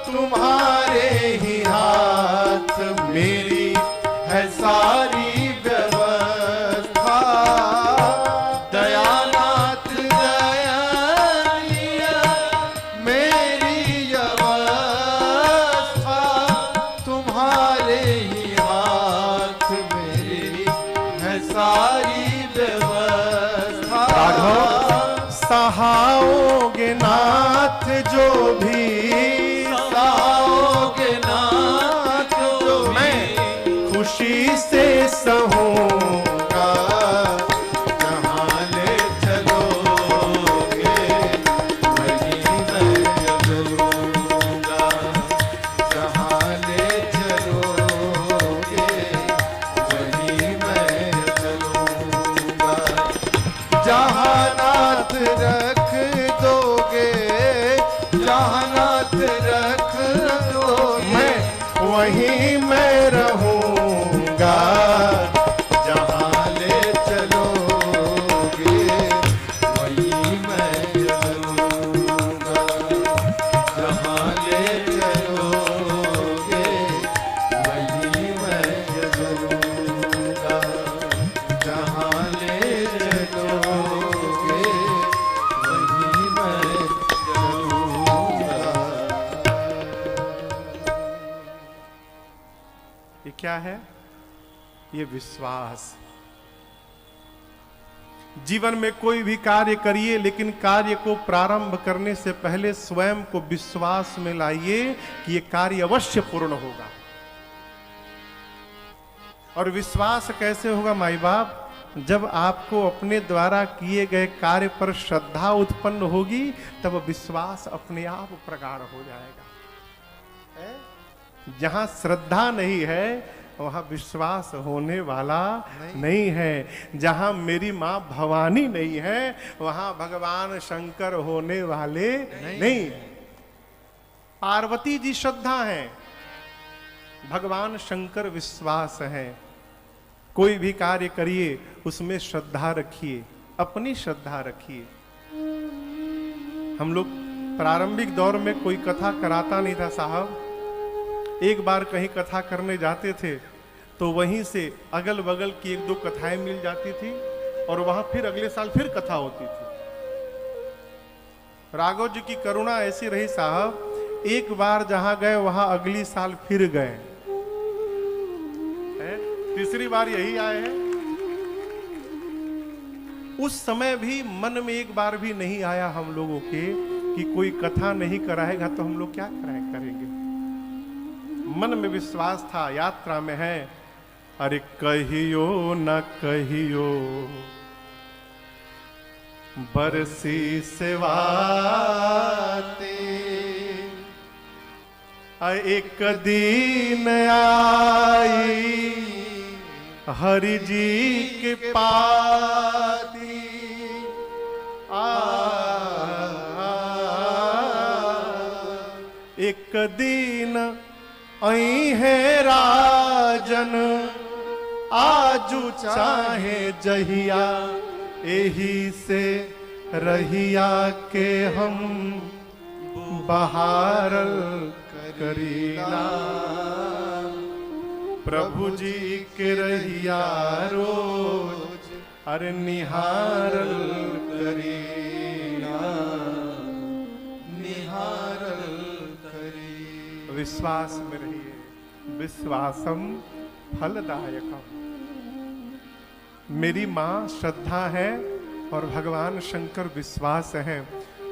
S1: तुम्हारे ही हाथ मेरी है सारी व्यवस्था। दयानाथ दयानिया मेरी अवस्था, तुम्हारे ही हाथ मेरी है सारी व्यवस्था। सहाओगे नाथ जो भी, सहाओगे नाथ जो मैं खुशी से सहूंगा। जहाँ ले चलोगे वहीं मैं चलूंगा। जहाँ ले चलोगे वहीं मैं चलूंगा। जहाँ नाथ रख दोगे, जहाँ नाथ रख दोगे मैं वहीं मैं रहूंगा। जहाँ ले चलोगे वहीं मैं चलूंगा। जहाँ ले चलोगे वहीं मैं चलूंगा। जहाँ ले चलोगे वहीं मैं चलूंगा। ये क्या है? ये विश्वास। जीवन में कोई भी कार्य करिए, लेकिन कार्य को प्रारंभ करने से पहले स्वयं को विश्वास में लाइए कि ये कार्य अवश्य पूर्ण होगा। और विश्वास कैसे होगा माई बाप? जब आपको अपने द्वारा किए गए कार्य पर श्रद्धा उत्पन्न होगी, तब विश्वास अपने आप प्रगाढ़ हो जाएगा। जहां श्रद्धा नहीं है वहां विश्वास होने वाला नहीं है। जहां मेरी मां भवानी नहीं है वहां भगवान शंकर होने वाले नहीं। पार्वती जी श्रद्धा है, भगवान शंकर विश्वास है। कोई भी कार्य करिए उसमें श्रद्धा रखिए, अपनी श्रद्धा रखिए। हम लोग प्रारंभिक दौर में कोई कथा कराता नहीं था साहब। एक बार कहीं कथा करने जाते थे तो वहीं से अगल बगल की एक दो कथाएं मिल जाती थी और वहां फिर अगले साल फिर कथा होती थी। राघव जी की करुणा ऐसी रही साहब, एक बार जहां गए वहां अगली साल फिर गए, तीसरी बार यही आए हैं। उस समय भी मन में एक बार भी नहीं आया हम लोगों के कि कोई कथा नहीं कराएगा तो हम लोग क्या करेंगे। मन में विश्वास था, यात्रा में है। अरे कहियो न कहियो बरसी सेवाते, एक दिन आई हरि जी के पाती। एक दिन आई है राजन, आजू चाहे जहिया, एही से रहिया के हम बहारल करीला। प्रभु जी के रहिया रोज अरे निहारल करीला, निहारल करी। विश्वास में रहिए, विश्वासम फलदायकम। मेरी माँ श्रद्धा है और भगवान शंकर विश्वास है।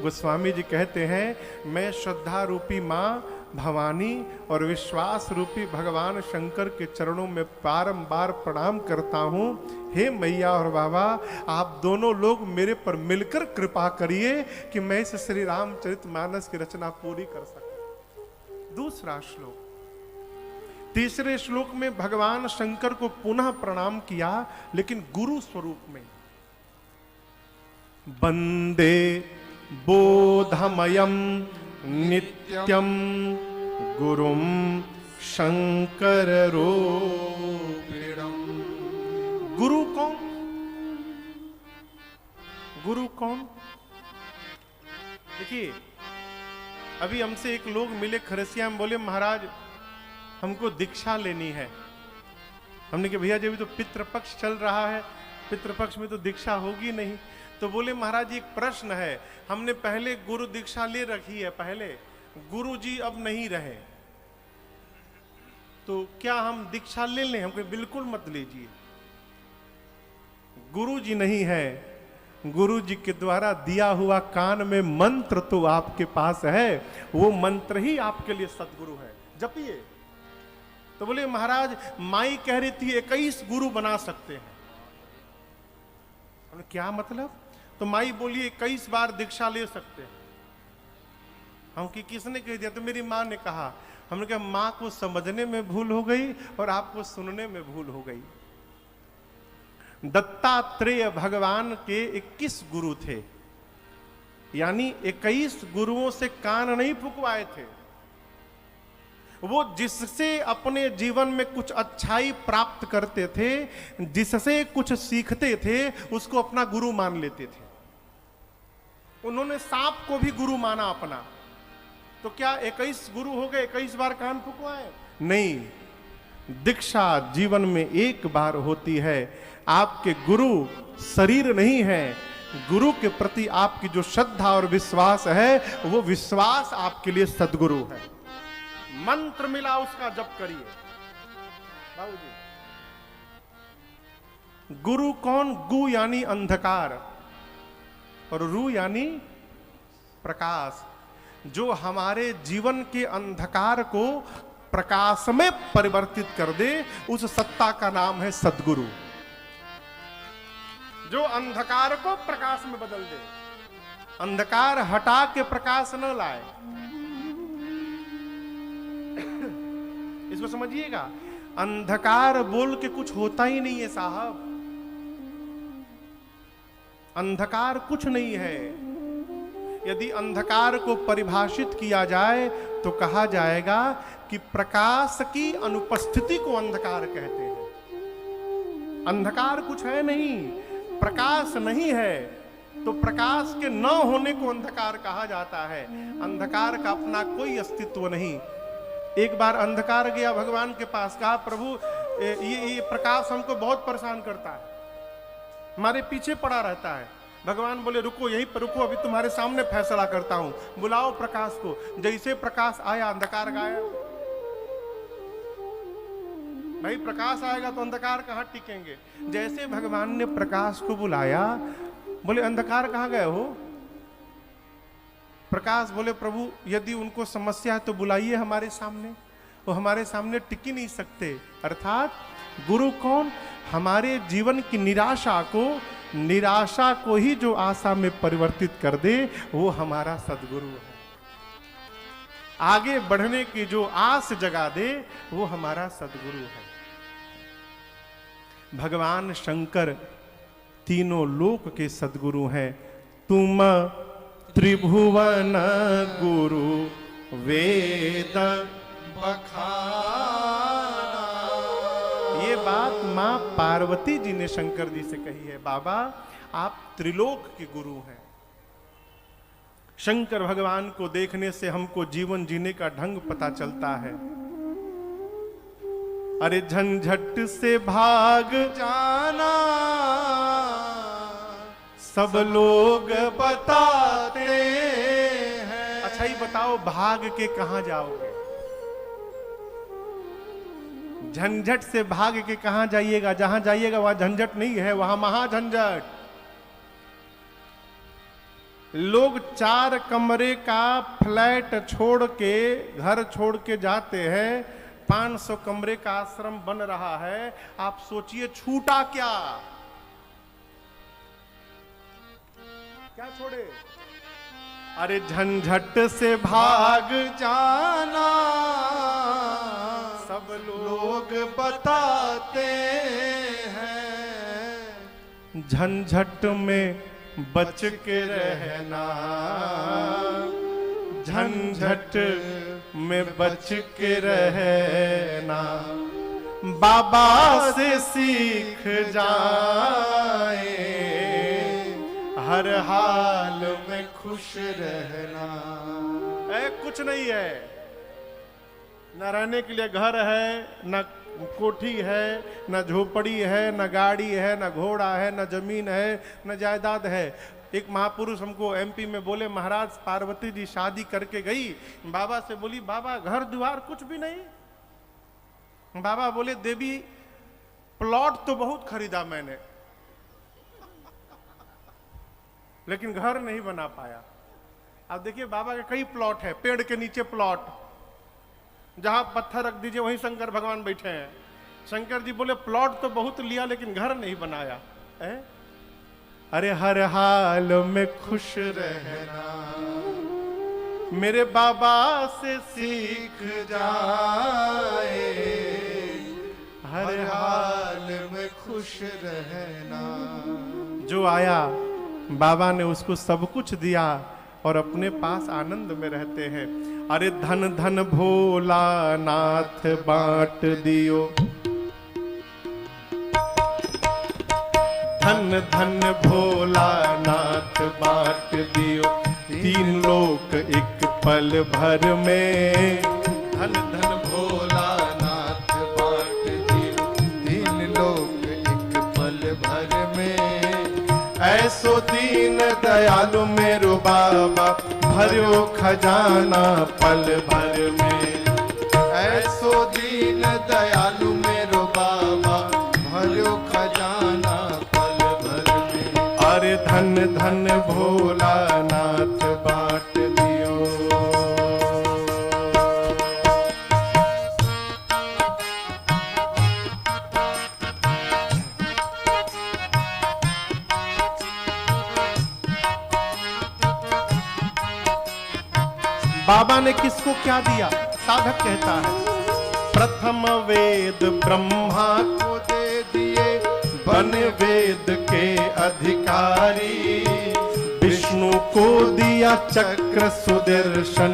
S1: गोस्वामी जी कहते हैं, मैं श्रद्धा रूपी माँ भवानी और विश्वास रूपी भगवान शंकर के चरणों में बारंबार प्रणाम करता हूँ। हे मैया और बाबा, आप दोनों लोग मेरे पर मिलकर कृपा करिए कि मैं इस श्री रामचरितमानस की रचना पूरी कर सकूं। दूसरा श्लोक। तीसरे श्लोक में भगवान शंकर को पुनः प्रणाम किया, लेकिन गुरु स्वरूप में। वंदे बोधमयम नित्यम गुरुम शंकर रूपिणम। गुरु कौन? गुरु कौन? देखिए, अभी हमसे एक लोग मिले खरसिया में, बोले महाराज हमको दीक्षा लेनी है। हमने कहा भैया जी अभी तो पितृपक्ष चल रहा है, पितृपक्ष में तो दीक्षा होगी नहीं। तो बोले महाराज एक प्रश्न है, हमने पहले गुरु दीक्षा ले रखी है, पहले गुरु जी अब नहीं रहे, तो क्या हम दीक्षा ले लें? हमको बिल्कुल मत लीजिए, गुरु जी नहीं है, गुरु जी के द्वारा दिया हुआ कान में मंत्र तो आपके पास है, वो मंत्र ही आपके लिए सदगुरु है, जपिए। तो बोले महाराज माई कह रही थी 21 गुरु बना सकते हैं। हमने क्या मतलब? तो माई बोली 21 बार दीक्षा ले सकते हैं। हम कि किसने कह दिया? तो मेरी माँ ने कहा। हमने कहा माँ को समझने में भूल हो गई और आपको सुनने में भूल हो गई। दत्तात्रेय भगवान के 21 गुरु थे, यानी 21 गुरुओं से कान नहीं फुकवाए थे। वो जिससे अपने जीवन में कुछ अच्छाई प्राप्त करते थे, जिससे कुछ सीखते थे, उसको अपना गुरु मान लेते थे। उन्होंने सांप को भी गुरु माना अपना। तो क्या 21 गुरु हो गए, 21 बार कान फुकवाए? नहीं, दीक्षा जीवन में एक बार होती है। आपके गुरु शरीर नहीं है, गुरु के प्रति आपकी जो श्रद्धा और विश्वास है, वो विश्वास आपके लिए सदगुरु है। मंत्र मिला उसका जप करिए। बाबूजी, गुरु कौन? गु यानी अंधकार और रू यानी प्रकाश। जो हमारे जीवन के अंधकार को प्रकाश में परिवर्तित कर दे, उस सत्ता का नाम है सदगुरु। जो अंधकार को प्रकाश में बदल दे, अंधकार हटा के प्रकाश न लाए। इसको समझिएगा, अंधकार बोल के कुछ होता ही नहीं है साहब। अंधकार कुछ नहीं है। यदि अंधकार को परिभाषित किया जाए तो कहा जाएगा कि प्रकाश की अनुपस्थिति को अंधकार कहते हैं। अंधकार कुछ है नहीं, प्रकाश नहीं है, तो प्रकाश के न होने को अंधकार कहा जाता है। अंधकार का अपना कोई अस्तित्व नहीं। एक बार अंधकार गया भगवान के पास, कहा प्रभु ये प्रकाश हमको बहुत परेशान करता है, हमारे पीछे पड़ा रहता है। भगवान बोले रुको, यहीं पर रुको, अभी तुम्हारे सामने फैसला करता हूं, बुलाओ प्रकाश को। जैसे प्रकाश आया अंधकार गायब। भाई प्रकाश आएगा तो अंधकार कहां टिकेंगे? जैसे भगवान ने प्रकाश को बुलाया, बोले अंधकार कहां गए हो? प्रकाश बोले प्रभु यदि उनको समस्या है तो बुलाइए हमारे सामने। वो हमारे सामने टिक ही नहीं सकते। अर्थात गुरु कौन? हमारे जीवन की निराशा को ही जो आशा में परिवर्तित कर दे, वो हमारा सदगुरु है। आगे बढ़ने की जो आस जगा दे, वो हमारा सदगुरु है। भगवान शंकर तीनों लोक के सदगुरु हैं। तुम त्रिभुवन गुरु वेद बखाना। ये बात मां पार्वती जी ने शंकर जी से कही है। बाबा आप त्रिलोक के गुरु हैं। शंकर भगवान को देखने से हमको जीवन जीने का ढंग पता चलता है। अरे झंझट से भाग जाना सब लोग बताते हैं। अच्छा ही बताओ, भाग के कहां जाओगे? झंझट से भाग के कहां जाइएगा? जहां जाइएगा वहां झंझट नहीं है, वहां महाझंझट। लोग 4 कमरे का फ्लैट छोड़ के, घर छोड़ के जाते हैं। 500 कमरे का आश्रम बन रहा है। आप सोचिए छूटा क्या क्या छोड़े? अरे झंझट से भाग जाना सब लोग बताते हैं। झंझट में बच के रहना, झंझट में बच के रहना। बाबा से सीख जाए,
S2: हर हाल में खुश रहना।
S1: कुछ नहीं है, न रहने के लिए घर है, न कोठी है, न झोपड़ी है, न गाड़ी है, न घोड़ा है, न जमीन है, न जायदाद है। एक महापुरुष हमको एमपी में बोले, महाराज पार्वती जी शादी करके गई, बाबा से बोली बाबा घर द्वार कुछ भी नहीं। बाबा बोले देवी प्लॉट तो बहुत खरीदा मैंने, लेकिन घर नहीं बना पाया। अब देखिए बाबा के कई प्लॉट है, पेड़ के नीचे प्लॉट, जहां पत्थर रख दीजिए वहीं शंकर भगवान बैठे हैं। शंकर जी बोले प्लॉट तो बहुत लिया लेकिन घर नहीं बनाया है? अरे हर हाल में खुश रहना मेरे बाबा से सीख
S2: जाए, हर हाल में खुश रहना।
S1: जो आया बाबा ने उसको सब कुछ दिया और अपने पास आनंद में रहते हैं। अरे धन धन भोला नाथ बांट दियो, धन धन भोला नाथ बांट दियो, तीन लोक एक पल भर में।
S2: धन धन भोला नाथ बांट दियो, तीन लोक एक पल भर में।
S1: ऐसो दीन दयालु मेरो बाबा, भर्यो खजाना पल भर में।
S2: ऐसो दीन दयालु मेरो बाबा, भर्यो खजाना पल भर में।
S1: अरे धन धन भोला नाथ बांट दियो। बाबा ने किसको क्या दिया? साधक कहता है प्रथम वेद ब्रह्मा
S2: को दे दिए,
S1: बन वेद के अधिकारी। विष्णु को दिया चक्र सुदर्शन,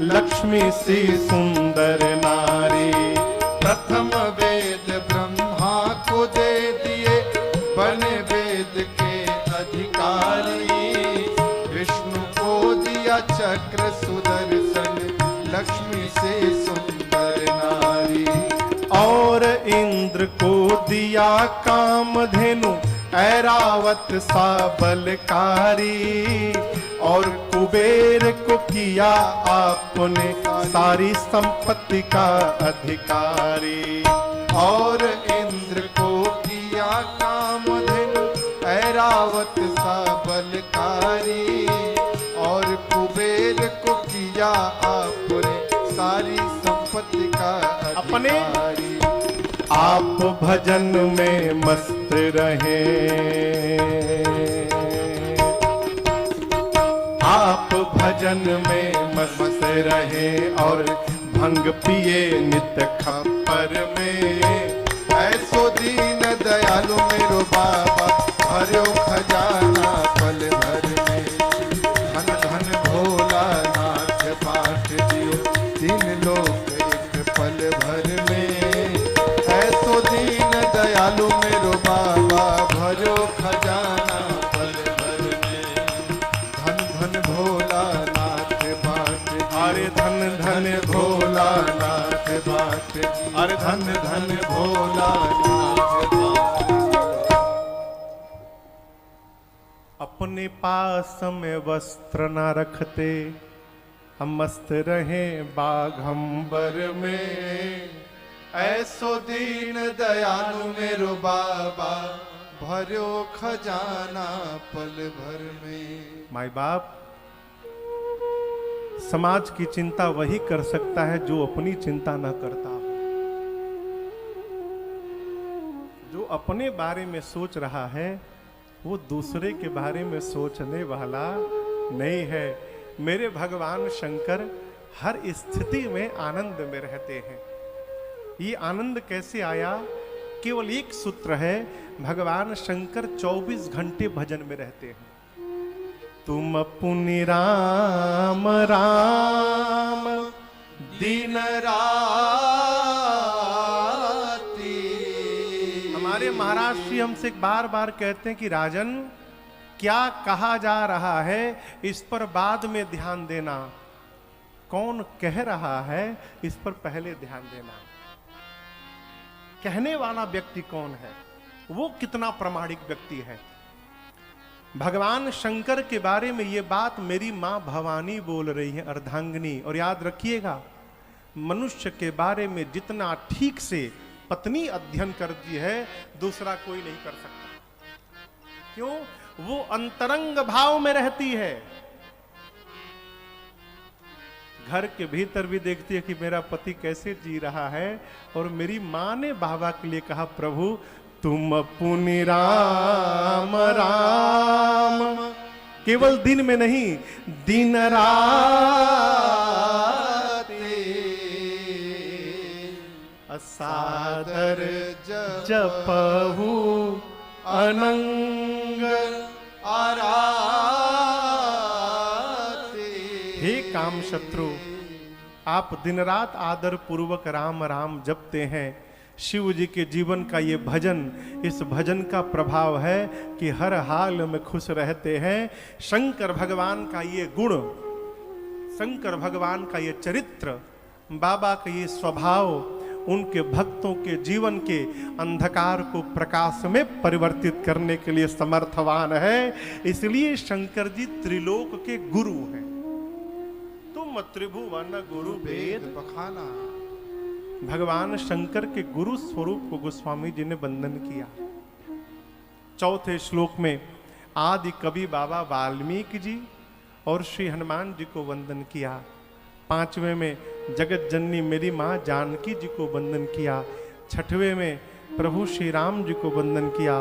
S1: लक्ष्मी सी सुंदर नारी।
S2: प्रथम वेद ब्रह्मा को दे दिए, बने वेद के अधिकारी। विष्णु को दिया चक्र सुदर्शन, लक्ष्मी से सुंदर नारी।
S1: और इंद्र को दिया कामधेनु, ऐरावत सा बलकारी। और कुबेर को किया आपने सारी संपत्ति का अधिकारी।
S2: और इंद्र को किया कामधेनु, ऐरावत सा बलकारी। और कुबेर को किया आपने सारी संपत्ति का अधिकारी।
S1: आप भजन में मस्त रहे, आप भजन में मस्त रहे। और भंग पिए नित खप्पर में।
S2: ऐसो दीन दयालु मेरो बाबा, भर्यो खजाना पल भर में। धन धन भोला नाथ बांट दियो, तीन लोक एक पल भर में। ऐसो दीन दयालु मेरो बाबा, भर्यो खजाना पल भर में। धन धन भोला नाथ बांट दियो,
S1: अरे धन धन
S2: भोला नाथ बांट दियो,
S1: अरे
S2: धन धन भोला नाथ बांट दियो।
S1: अपने पास में वस्त्र न रखते, हम मस्त रहे बाघंबर में।
S2: ऐसो दीन दयालु मेरो बाबा, भर्यो खजाना पल भर में।
S1: माई बाप, समाज की चिंता वही कर सकता है जो अपनी चिंता न करता हो। जो अपने बारे में सोच रहा है वो दूसरे के बारे में सोचने वाला नहीं है। मेरे भगवान शंकर हर स्थिति में आनंद में रहते हैं। ये आनंद कैसे आया? केवल एक सूत्र है, भगवान शंकर 24 घंटे भजन में रहते हैं। तुम पुनि राम राम
S2: दिन राती।
S1: हमारे महाराज श्री हमसे बार बार कहते हैं कि राजन, क्या कहा जा रहा है इस पर बाद में ध्यान देना, कौन कह रहा है इस पर पहले ध्यान देना। कहने वाला व्यक्ति कौन है, वो कितना प्रामाणिक व्यक्ति है। भगवान शंकर के बारे में ये बात मेरी मां भवानी बोल रही है, अर्धांगिनी। और याद रखिएगा, मनुष्य के बारे में जितना ठीक से पत्नी अध्ययन करती है दूसरा कोई नहीं कर सकता। क्यों? वो अंतरंग भाव में रहती है। घर के भीतर भी देखती है कि मेरा पति कैसे जी रहा है। और मेरी मां ने बाबा के लिए कहा, प्रभु तुम पुनि राम राम, केवल दिन में नहीं, दिन रात असादर जपहु अनंग आराते। हे काम शत्रु, आप दिन रात आदर पूर्वक राम राम जपते हैं। शिव जी के जीवन का ये भजन, इस भजन का प्रभाव है कि हर हाल में खुश रहते हैं। शंकर भगवान का ये गुण, शंकर भगवान का ये चरित्र, बाबा का ये स्वभाव उनके भक्तों के जीवन के अंधकार को प्रकाश में परिवर्तित करने के लिए समर्थवान है। इसलिए शंकर जी त्रिलोक के गुरु हैं। तुम त्रिभुवन गुरु वेद
S2: बखाना।
S1: भगवान शंकर के गुरु स्वरूप को गोस्वामी जी ने वंदन किया। चौथे श्लोक में आदि कवि बाबा वाल्मीकि जी और श्री हनुमान जी को वंदन किया। पांचवें में जगत जननी मेरी मां जानकी जी को वंदन किया। छठवें में प्रभु श्री राम जी को वंदन किया।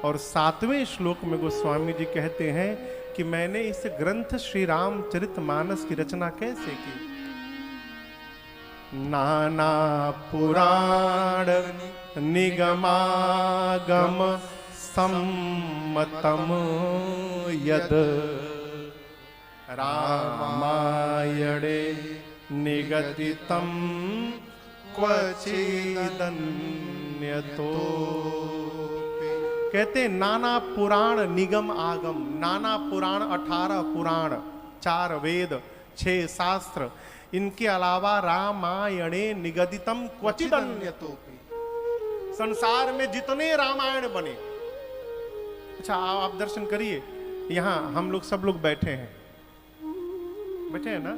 S1: और सातवें श्लोक में गोस्वामी जी कहते हैं कि मैंने इस ग्रंथ श्री रामचरितमानस की रचना कैसे की। नाना पुराण निगमागम सम्मतम यद रामायणे निगदितम क्वचिदन्यतो। कहते नाना पुराण निगम आगम। नाना पुराण 18 पुराण, 4 वेद, 6 शास्त्र, इनके अलावा रामायणे निगदितम क्वचिदन्यतो। संसार में जितने रामायण बने, अच्छा आप दर्शन करिए, यहाँ हम लोग सब लोग बैठे हैं, बैठे हैं ना।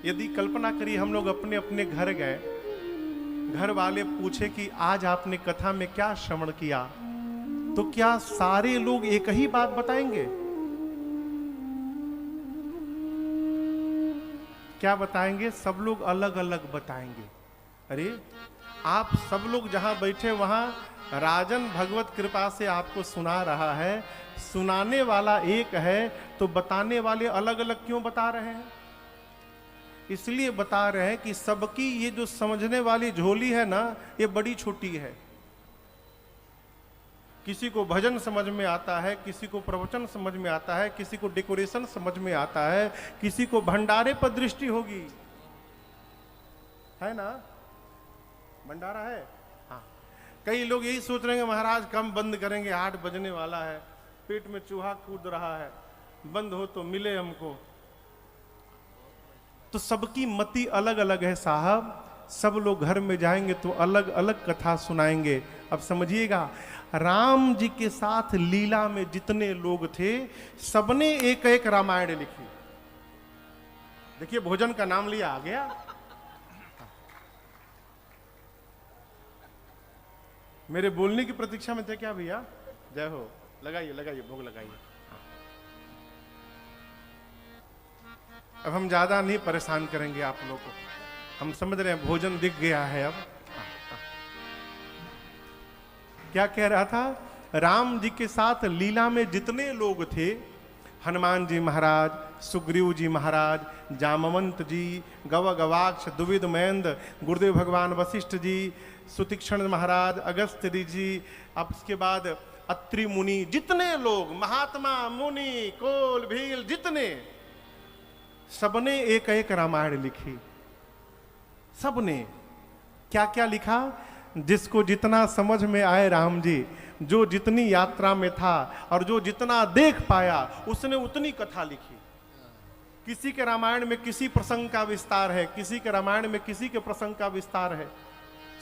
S1: यदि कल्पना करिए हम लोग अपने अपने घर गए, घर वाले पूछे कि आज आपने कथा में क्या श्रवण किया, तो क्या सारे लोग एक ही बात बताएंगे? क्या बताएंगे? सब लोग अलग अलग बताएंगे। अरे आप सब लोग जहां बैठे वहां राजन भगवत कृपा से आपको सुना रहा है, सुनाने वाला एक है तो बताने वाले अलग अलग क्यों बता रहे हैं? इसलिए बता रहे हैं कि सबकी ये जो समझने वाली झोली है ना, ये बड़ी छोटी है। किसी को भजन समझ में आता है, किसी को प्रवचन समझ में आता है, किसी को डेकोरेशन समझ में आता है, किसी को भंडारे पर दृष्टि होगी, है ना? भंडारा है। हाँ, कई लोग यही सोच रहे हैं महाराज कम बंद करेंगे, 8 बजने वाला है, पेट में चूहा कूद रहा है, बंद हो तो मिले हमको। तो सबकी मति अलग अलग है साहब। सब लोग घर में जाएंगे तो अलग अलग कथा सुनाएंगे। अब समझिएगा, राम जी के साथ लीला में जितने लोग थे सबने एक एक रामायण लिखी। देखिए भोजन का नाम लिया, आ गया। मेरे बोलने की प्रतीक्षा में थे क्या भैया? जय हो। लगाइए लगाइए, भोग लगाइए। अब हम ज्यादा नहीं परेशान करेंगे आप लोगों को, हम समझ रहे हैं भोजन दिख गया है। अब क्या कह रहा था? राम जी के साथ लीला में जितने लोग थे, हनुमान जी महाराज, सुग्रीव जी महाराज, जामवंत जी, गव गवाक्ष, दुविध महेंद्र, गुरुदेव भगवान वशिष्ठ जी, सुतीक्षण महाराज, अगस्त्य जी, अब इसके बाद अत्रि मुनि, जितने लोग, महात्मा मुनि, कोल भील, जितने, सबने एक एक रामायण लिखी। सबने क्या क्या लिखा? जिसको जितना समझ में आए राम जी, जो जितनी यात्रा में था और जो जितना देख पाया उसने उतनी कथा लिखी। किसी के रामायण में किसी प्रसंग का विस्तार है, किसी के रामायण में किसी के प्रसंग का विस्तार है,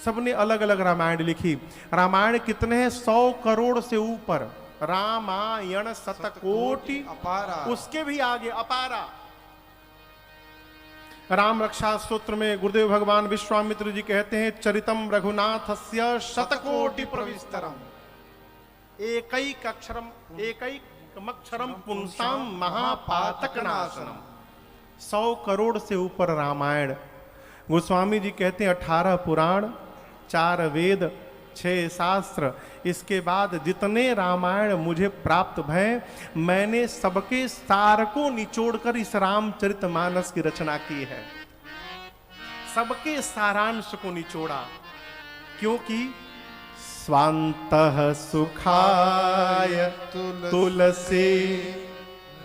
S1: सबने अलग अलग रामायण लिखी। रामायण कितने हैं? 100 करोड़ से ऊपर। रामायण शतकोटि
S2: अपारा,
S1: उसके भी आगे अपारा। राम रक्षा स्तोत्र में गुरुदेव भगवान विश्वामित्र जी कहते हैं, चरितम रघुनाथस्य शतकोटि प्रविस्तरम एकैक अक्षरम पुंसाम महापातक नाशनम। 100 करोड़ से ऊपर रामायण। गोस्वामी जी कहते हैं 18 पुराण, 4 वेद, 6 शास्त्र, इसके बाद जितने रामायण मुझे प्राप्त भय, मैंने सबके सार को निचोड़कर इस रामचरितमानस की रचना की है। सबके सारांश को निचोड़ा, क्योंकि स्वान्तः सुखाय तुलसी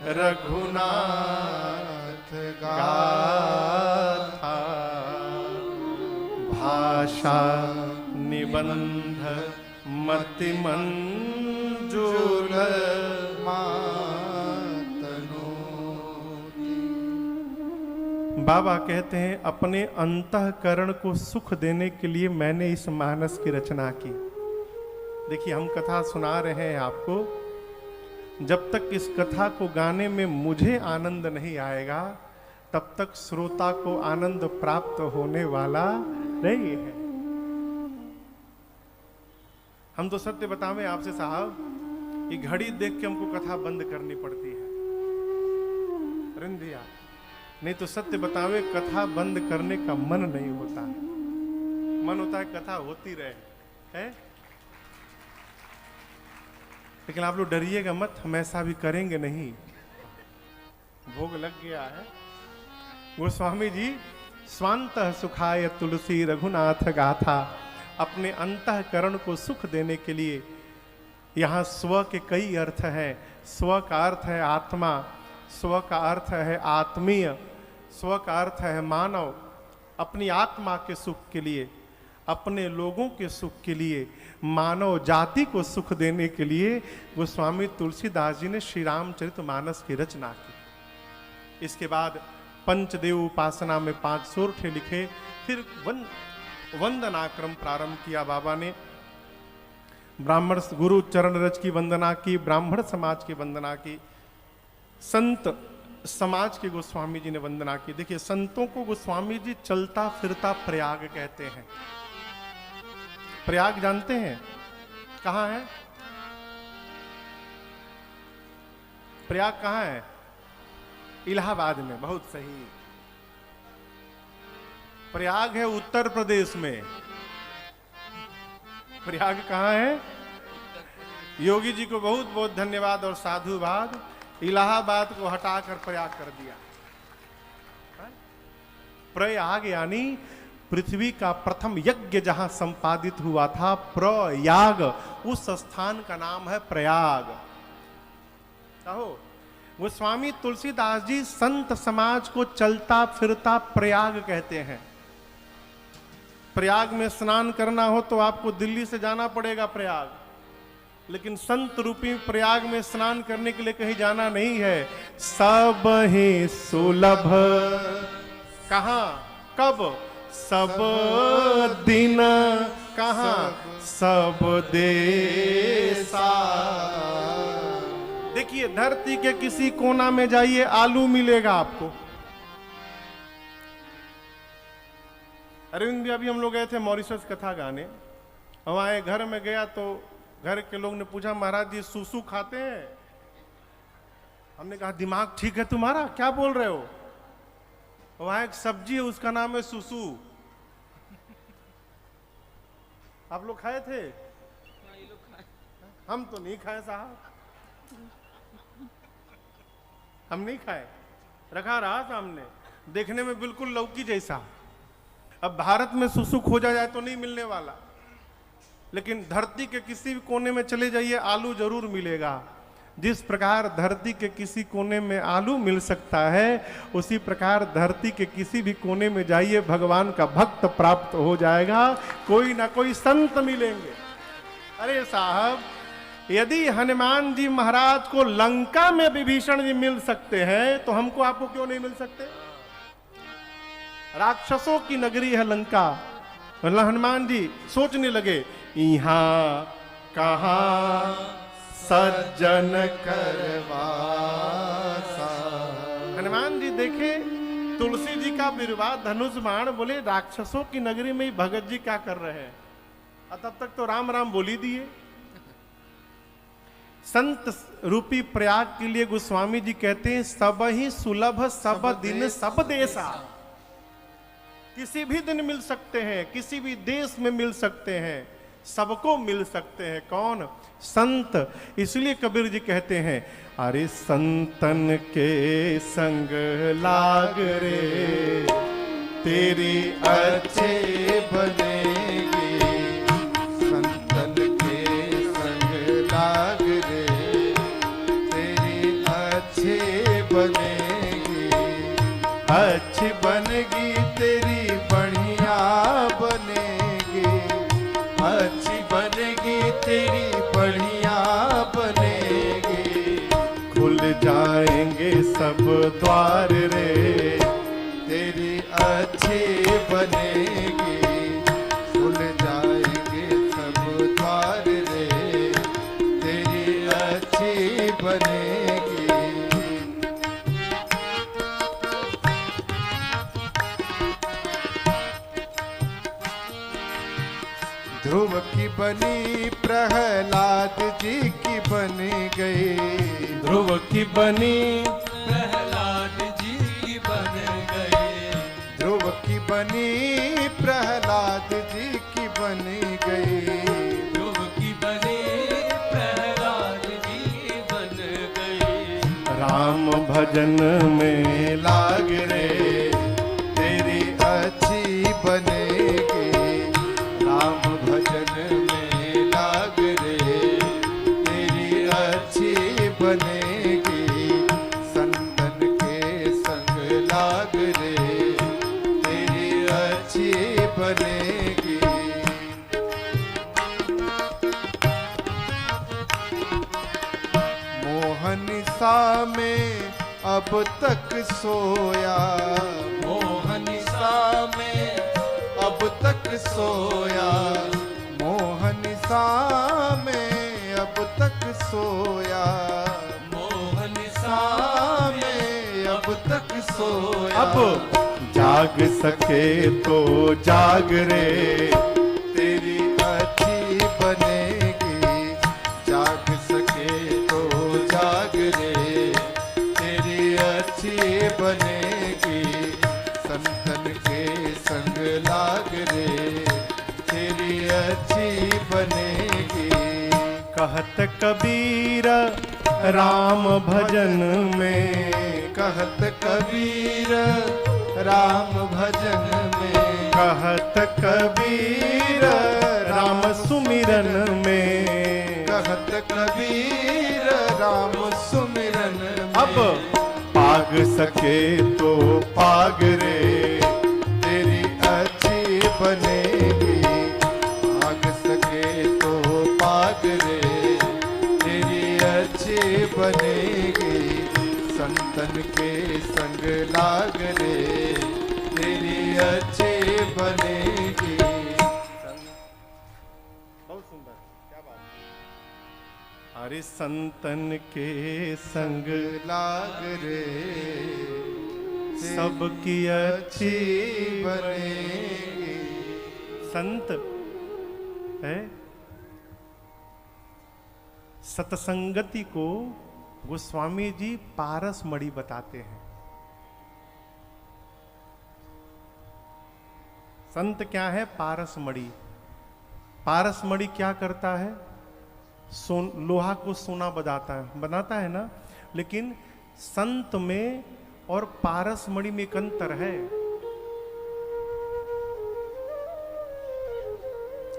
S1: रघुनाथ गाथा भाषा निबंध मति मंजुल बाबा कहते हैं अपने अंतःकरण को सुख देने के लिए मैंने इस मानस की रचना की। देखिए हम कथा सुना रहे हैं आपको, जब तक इस कथा को गाने में मुझे आनंद नहीं आएगा तब तक श्रोता को आनंद प्राप्त होने वाला नहीं है। हम तो सत्य बतावें आपसे साहब, ये घड़ी देख के हमको कथा बंद करनी पड़ती है, रिंधिया, नहीं तो सत्य बतावे कथा बंद करने का मन नहीं होता। मन होता है कथा होती रहे है? लेकिन आप लोग डरिएगा मत, हम ऐसा भी करेंगे नहीं। भोग लग गया है। गोस्वामी जी स्वान्तः सुखाय तुलसी रघुनाथ गाथा, अपने अंतःकरण को सुख देने के लिए। यहाँ स्व के कई अर्थ हैं। स्व का अर्थ है आत्मा, स्व का अर्थ है आत्मीय, स्व का अर्थ है मानव। अपनी आत्मा के सुख के लिए, अपने लोगों के सुख के लिए, मानव जाति को सुख देने के लिए गोस्वामी तुलसीदास जी ने श्री रामचरितमानस की रचना की। इसके बाद पंचदेव उपासना में 5 सोरठे लिखे, फिर वंदनाक्रम प्रारंभ किया बाबा ने। ब्राह्मण गुरु चरण रज की वंदना की, ब्राह्मण समाज की वंदना की, संत समाज के गोस्वामी जी ने वंदना की। देखिए संतों को गोस्वामी जी चलता फिरता प्रयाग कहते हैं। प्रयाग जानते हैं कहां है? प्रयाग कहां है? इलाहाबाद में। बहुत सही। प्रयाग है उत्तर प्रदेश में। प्रयाग कहां है? योगी जी को बहुत बहुत धन्यवाद और साधुवाद, इलाहाबाद को हटाकर प्रयाग कर दिया। प्रयाग यानी पृथ्वी का प्रथम यज्ञ जहां संपादित हुआ था, प्रयाग, उस स्थान का नाम है प्रयाग। कहो, गोस्वामी तुलसीदास जी संत समाज को चलता फिरता प्रयाग कहते हैं। प्रयाग में स्नान करना हो तो आपको दिल्ली से जाना पड़ेगा प्रयाग, लेकिन संत रूपी प्रयाग में स्नान करने के लिए कहीं जाना नहीं है। सब ही सुलभ कहां, कब? सब दिन कहां? सब देशा। देखिए धरती के किसी कोना में जाइए, आलू मिलेगा आपको। अरविंद भी अभी हम लोग गए थे मॉरिशस कथा गाने, वहां घर में गया तो घर के लोग ने पूछा, महाराज जी सूसू खाते हैं? हमने कहा दिमाग ठीक है तुम्हारा, क्या बोल रहे हो? वहां एक सब्जी है उसका नाम है सूसू। आप लोग खाए थे? हम तो नहीं खाए साहब, हम नहीं खाए। रखा रहा सामने, देखने में बिल्कुल लौकी जैसा। अब भारत में सूसू खोजा जाए तो नहीं मिलने वाला, लेकिन धरती के किसी भी कोने में चले जाइए आलू जरूर मिलेगा। जिस प्रकार धरती के किसी कोने में आलू मिल सकता है, उसी प्रकार धरती के किसी भी कोने में जाइए, भगवान का भक्त प्राप्त हो जाएगा, कोई ना कोई संत मिलेंगे। अरे साहब, यदि हनुमान जी महाराज को लंका में विभीषण जी मिल सकते हैं, तो हमको आपको क्यों नहीं मिल सकते? राक्षसों की नगरी है लंका। हनुमान जी सोचने लगे, यहाँ कहाँ सज्जन करवासा। हनुमान जी देखे तुलसी जी का बिरवा धनुष बाण, बोले राक्षसों की नगरी में ही भगत जी क्या कर रहे हैं? तब तक तो राम राम बोली दिए। संत रूपी प्रयाग के लिए गोस्वामी जी कहते हैं, सब ही सुलभ सब दिन सब देशा। किसी भी दिन मिल सकते हैं, किसी भी देश में मिल सकते हैं, सबको मिल सकते हैं। कौन? संत। इसलिए कबीर जी कहते हैं, अरे संतन के संग लाग रे, तेरी अच्छे
S2: बनेगी। संतन के संग लाग रे, तेरी अच्छे बनेगी। अच्छी बनेगी तेरी, बढ़िया बनेगी। अच्छी बनेगी तेरी, बढ़िया बनेगी।
S1: खुल जाएंगे सब द्वार रे,
S2: तेरी अच्छी बनेगी। खुल जाएंगे सब द्वार रे, तेरी अच्छी बनेगी। ध्रुव की बनी प्रहलाद जी की बन गई।
S1: ध्रुव की बनी
S3: प्रहलाद जी की बन गए।
S2: ध्रुव की बनी प्रहलाद जी की बन गई।
S3: ध्रुव की बनी प्रहलाद जी बन गए।
S1: राम भजन में लाग रे,
S2: तेरी अच्छी बनेगी। राम भजन में लाग रे, तेरी अच्छी बनेगी। संतन के संग लाग रे, तेरी अच्छी बनेगी। मोहन सा में अब तक सोया। मोहन सा में अब तक सोया। मोहन सा में अब तक सोया।
S3: मोहन
S2: सा में अब तक सोया।
S1: अब जाग सके तो जाग रे,
S2: तेरी अच्छी बनेगी। जाग सके तो जाग रे, तेरी अच्छी बनेगी। संतन के संग लाग रे, तेरी अच्छी बनेगी।
S1: कहत कबीर राम भजन में,
S2: कहत कबीर राम भजन में।
S1: कहत कबीर राम सुमिरन में।
S2: कहत कबीर राम सुमिरन में।
S1: अब पाग सके तो पाग रे,
S2: तेरी अच्छी बनेगी। पाग सके तो पाग रे, तेरी अच्छी बनेगी। संतन के संग लाग रे, तेरी अच्छी बनेगी।
S1: बहुत सुंदर, क्या बात है। अरे संतन के संग
S2: लाग रे,
S1: सबकी अच्छी
S2: बनेगी।
S1: संत है। सतसंगति को गोस्वामी जी पारस मणि बताते हैं। संत क्या है? पारस मणि। पारस मणि क्या करता है? लोहा को सोना बनाता है ना। लेकिन संत में और पारस मणि में एक अंतर है।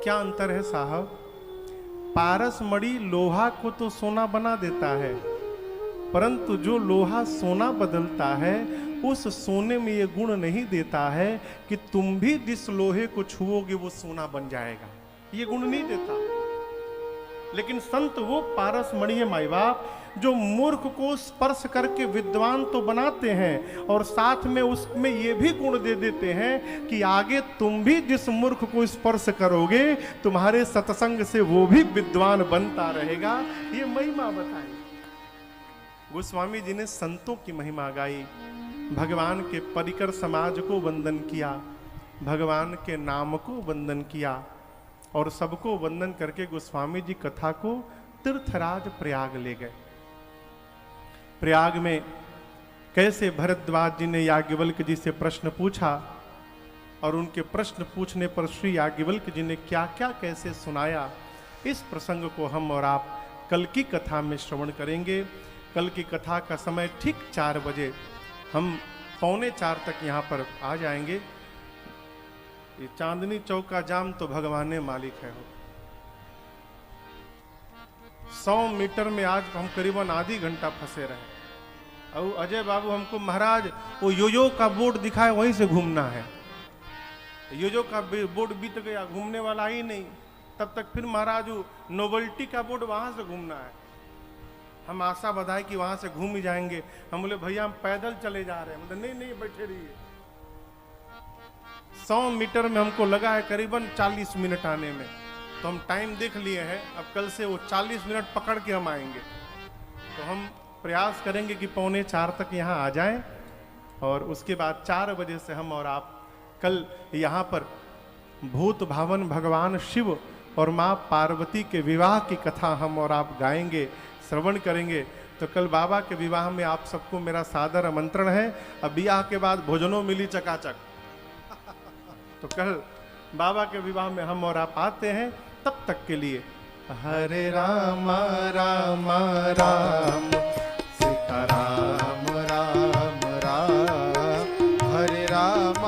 S1: क्या अंतर है साहब? पारस मणि लोहा को तो सोना बना देता है, परंतु जो लोहा सोना बदलता है उस सोने में ये गुण नहीं देता है कि तुम भी जिस लोहे को छुओगे वो सोना बन जाएगा, ये गुण नहीं देता। लेकिन संत वो पारस मणि है माई बाप, जो मूर्ख को स्पर्श करके विद्वान तो बनाते हैं और साथ में उसमें ये भी गुण दे देते हैं कि आगे तुम भी जिस मूर्ख को स्पर्श करोगे तुम्हारे सत्संग से वो भी विद्वान बनता रहेगा। ये महिमा बताई। गोस्वामी जी ने संतों की महिमा गाई, भगवान के परिकर समाज को वंदन किया, भगवान के नाम को वंदन किया और सबको वंदन करके गोस्वामी जी कथा को तीर्थराज प्रयाग ले गए। प्रयाग में कैसे भरद्वाज जी ने याज्ञवल्क्य जी से प्रश्न पूछा और उनके प्रश्न पूछने पर श्री याज्ञवल्क्य जी ने क्या क्या कैसे सुनाया, इस प्रसंग को हम और आप कल की कथा में श्रवण करेंगे। कल की कथा का समय ठीक 4 बजे, हम 3:45 तक यहाँ पर आ जाएंगे। ये चांदनी चौक का जाम तो भगवान मालिक है। 100 मीटर में आज हम करीबन आधी घंटा फंसे रहे और अजय बाबू हमको महाराज वो योयो का बोर्ड दिखाए वहीं से घूमना है। योयो का बोर्ड बीत गया, घूमने वाला ही नहीं। तब तक फिर महाराज वो नोवेल्टी का बोर्ड वहां से घूमना है। हम आशा बधाई कि वहां से घूम ही जाएंगे। हम बोले भैया हम पैदल चले जा रहे हैं। मतलब नहीं नहीं बैठे रहिए। 100 मीटर में हमको लगा है करीबन 40 मिनट आने में, तो हम टाइम देख लिए हैं। अब कल से वो 40 मिनट पकड़ के हम आएंगे। तो हम प्रयास करेंगे कि 3:45 तक यहाँ आ जाएं और उसके बाद 4 बजे से हम और आप कल यहाँ पर भूत भावन भगवान शिव और माँ पार्वती के विवाह की कथा हम और आप गाएंगे, श्रवण करेंगे। तो कल बाबा के विवाह में आप सबको मेरा सादर आमंत्रण है। अब विवाह के बाद भोजनों मिली चकाचक। तो कल बाबा के विवाह में हम और आप आते हैं। तब तक के लिए हरे राम राम राम सीता राम राम राम, हरे राम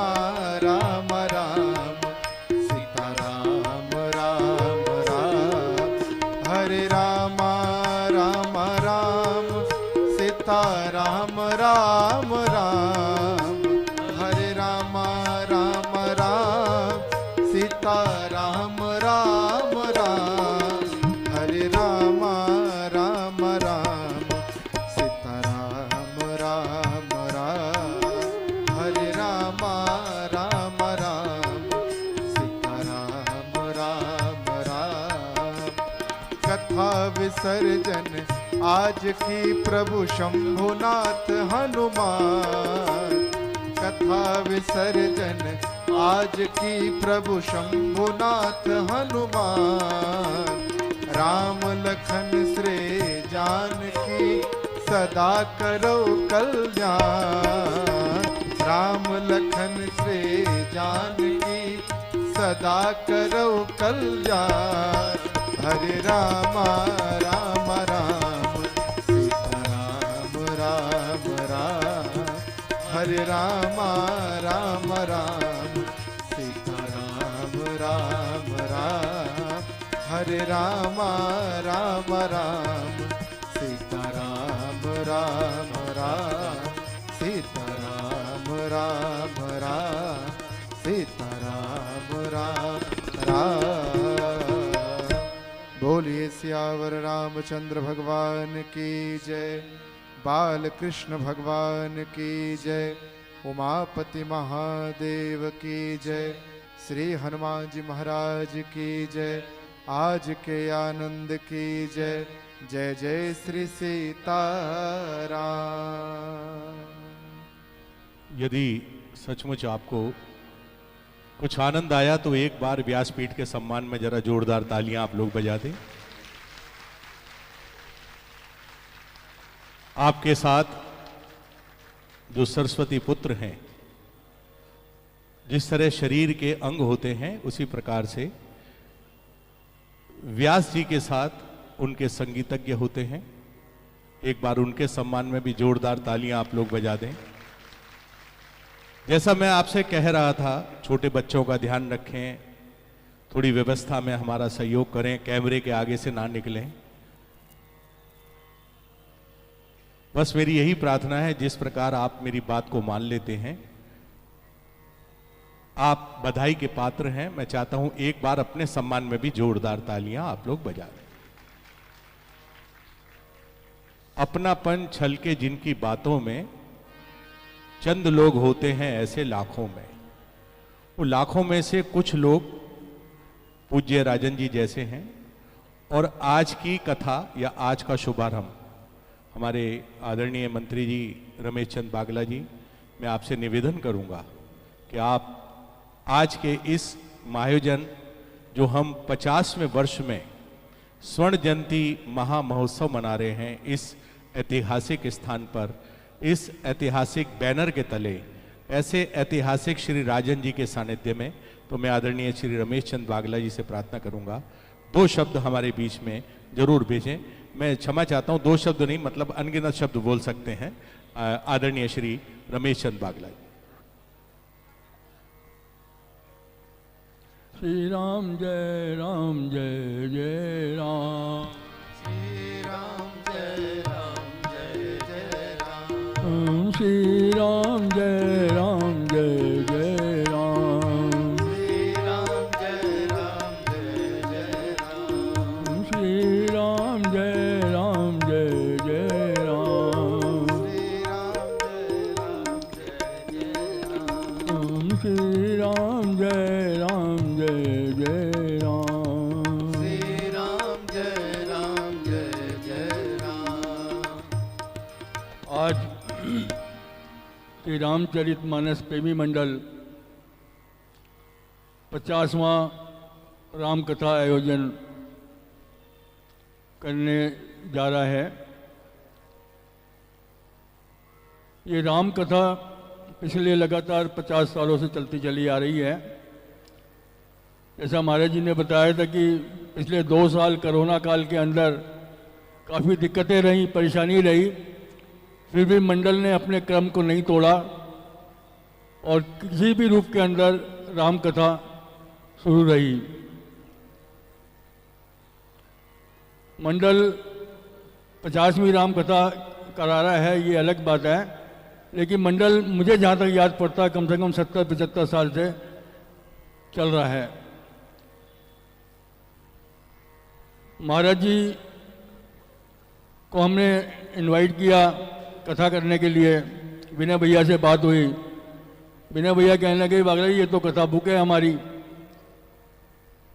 S1: राम राम सीता राम राम राम, हरे राम राम राम सीता राम राम राम, हरे राम राम राम सीता राम राम राम, हरे राम राम राम सीता राम राम राम, हरे राम राम राम सीता राम राम राम। कथा विसर्जन आज की प्रभु शंभुनाथ हनुमान, कथा विसर्जन आज की प्रभु शंभुनाथ हनुमान, राम लखन श्री जानकी सदा करो कल्याण, राम लखन श्री जानकी सदा करो कल्याण, हरे राम राम राम सीता राम राम राम, हरे राम राम राम सीता राम राम राम, हरे राम राम राम सीता राम राम राम, सीता राम राम राम सीता राम राम राम। बोलिए सियावर रामचंद्र भगवान की जय, बाल कृष्ण भगवान की जय, उमापति महादेव की जय, श्री हनुमान जी महाराज की जय, आज के आनंद की जय, जय जय श्री सीताराम।
S4: यदि सचमुच आपको कुछ आनंद आया तो एक बार व्यासपीठ के सम्मान में जरा जोरदार तालियां आप लोग बजा दें। आपके साथ जो सरस्वती पुत्र हैं, जिस तरह शरीर के अंग होते हैं उसी प्रकार से व्यास जी के साथ उनके संगीतज्ञ होते हैं। एक बार उनके सम्मान में भी जोरदार तालियां आप लोग बजा दें। जैसा मैं आपसे कह रहा था, छोटे बच्चों का ध्यान रखें, थोड़ी व्यवस्था में हमारा सहयोग करें, कैमरे के आगे से ना निकलें। बस मेरी यही प्रार्थना है, जिस प्रकार आप मेरी बात को मान लेते हैं, आप बधाई के पात्र हैं। मैं चाहता हूं एक बार अपने सम्मान में भी जोरदार तालियां आप लोग बजा दें। अपनापन छल के जिनकी बातों में, चंद लोग होते हैं ऐसे लाखों में। वो लाखों में से कुछ लोग पूज्य राजन जी जैसे हैं। और आज की कथा या आज का शुभारंभ हमारे आदरणीय मंत्री जी रमेश चंद बागला जी, मैं आपसे निवेदन करूंगा कि आप आज के इस महायोजन, जो हम 50वें वर्ष में स्वर्ण जयंती महामहोत्सव मना रहे हैं, इस ऐतिहासिक स्थान पर, इस ऐतिहासिक बैनर के तले, ऐसे ऐतिहासिक श्री राजन जी के सानिध्य में, तो मैं आदरणीय श्री रमेश चंद बागला जी से प्रार्थना करूंगा 2 शब्द हमारे बीच में जरूर भेजें। मैं क्षमा चाहता हूं, 2 शब्द नहीं, मतलब अनगिनत शब्द बोल सकते हैं आदरणीय श्री रमेश चंद बागला जी।
S5: श्री राम जय राम जय जय राम।
S2: श्री राम जय राम।
S5: श्री राम जय राम जय जय राम।
S2: श्री राम जय राम जय जय राम।
S5: श्री राम जय राम जय जय राम।
S2: श्री राम जय राम जय जय राम।
S5: श्री राम जय राम जय जय राम।
S2: श्री राम जय राम जय जय राम।
S5: आज श्री रामचरितमानस प्रेमी मंडल 50वां राम कथा आयोजन करने जा रहा है। ये राम कथा पिछले लगातार 50 सालों से चलती चली आ रही है। जैसा महाराज जी ने बताया था कि पिछले 2 साल कोरोना काल के अंदर काफ़ी दिक्कतें रहीं, परेशानी रही, फिर भी मंडल ने अपने क्रम को नहीं तोड़ा और किसी भी रूप के अंदर राम कथा शुरू रही। मंडल 50वीं राम कथा करा रहा है, ये अलग बात है, लेकिन मंडल मुझे जहाँ तक याद पड़ता है कम से कम 70-75 साल से चल रहा है। महाराज जी को हमने इनवाइट किया कथा करने के लिए। विनय भैया से बात हुई, विनय भैया कहने लगे बागला जी ये तो कथा बुक है हमारी।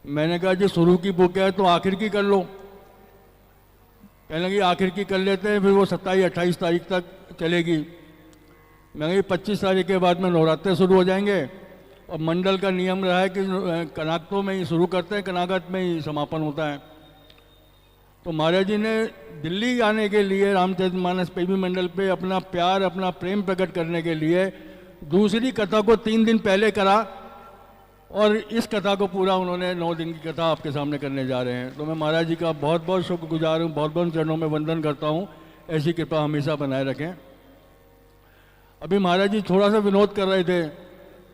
S5: मैंने कहा जी शुरू की बुक है तो आखिर की कर लो। कहने लगे आखिर की कर लेते हैं, फिर वो 27-28 तारीख तक चलेगी। मैं कहा 25 तारीख के बाद में नवरात्रे शुरू हो जाएंगे और मंडल का नियम रहा है कि कनाकतों में ही शुरू करते हैं, कनाकत में ही समापन होता है। तो महाराज जी ने दिल्ली आने के लिए रामचरितमानस प्रेमी मंडल पे अपना प्यार, अपना प्रेम प्रकट करने के लिए दूसरी कथा को 3 दिन पहले करा और इस कथा को पूरा उन्होंने 9 दिन की कथा आपके सामने करने जा रहे हैं। तो मैं महाराज जी का बहुत बहुत शुक्रगुजार हूँ, बहुत बहुत चरणों में वंदन करता हूँ। ऐसी कृपा हमेशा बनाए रखें। अभी महाराज जी थोड़ा सा विनोद कर रहे थे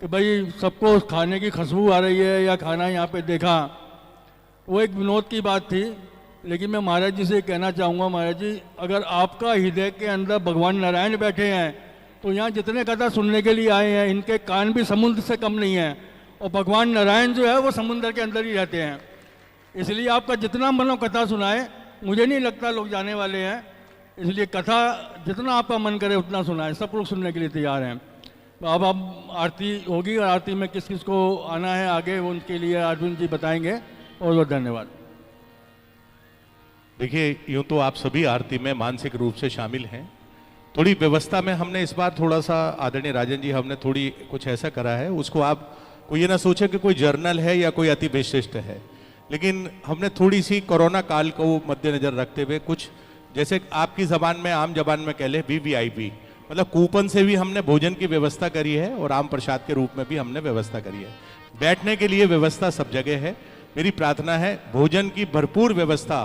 S5: कि भाई सबको खाने की खुशबू आ रही है या खाना यहाँ पे देखा, वो एक विनोद की बात थी। लेकिन मैं महाराज जी से कहना चाहूँगा, महाराज जी अगर आपका हृदय के अंदर भगवान नारायण बैठे हैं तो यहाँ जितने कथा सुनने के लिए आए हैं इनके कान भी समुद्र से कम नहीं है और भगवान नारायण जो है वो समुद्र के अंदर ही रहते हैं। इसलिए आपका जितना मनो कथा सुनाए, मुझे नहीं लगता लोग जाने वाले हैं। इसलिए कथा जितना आपका मन करे उतना सुनाए, सब लोग सुनने के लिए तैयार हैं। अब आरती होगी और आरती में किस किस को आना है आगे उनके लिए अर्जुन जी बताएंगे। बहुत बहुत धन्यवाद।
S4: देखिए, यूं तो आप सभी आरती में मानसिक रूप से शामिल हैं। थोड़ी व्यवस्था में हमने इस बार थोड़ा सा, आदरणीय राजन जी, हमने थोड़ी कुछ ऐसा करा है, उसको आप को ये ना सोचे कि कोई जर्नल है या कोई अति विशिष्ट है, लेकिन हमने थोड़ी सी कोरोना काल को मद्देनजर रखते हुए कुछ, जैसे आपकी जबान में, आम जबान में कह ले VVIP, मतलब कूपन से भी हमने भोजन की व्यवस्था करी है और आम प्रसाद के रूप में भी हमने व्यवस्था करी है। बैठने के लिए व्यवस्था सब जगह है। मेरी प्रार्थना है भोजन की भरपूर व्यवस्था,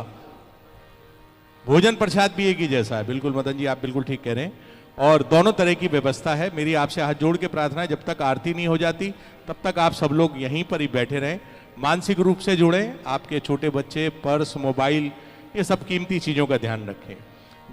S4: भोजन प्रसाद भी एक ही जैसा है। बिल्कुल मदन जी, आप बिल्कुल ठीक कह रहे हैं, और दोनों तरह की व्यवस्था है। मेरी आपसे हाथ जोड़ के प्रार्थना है, जब तक आरती नहीं हो जाती तब तक आप सब लोग यहीं पर ही बैठे रहें। मानसिक रूप से जुड़ें, आपके छोटे बच्चे पर्स, मोबाइल, ये सब कीमती चीज़ों का ध्यान रखें।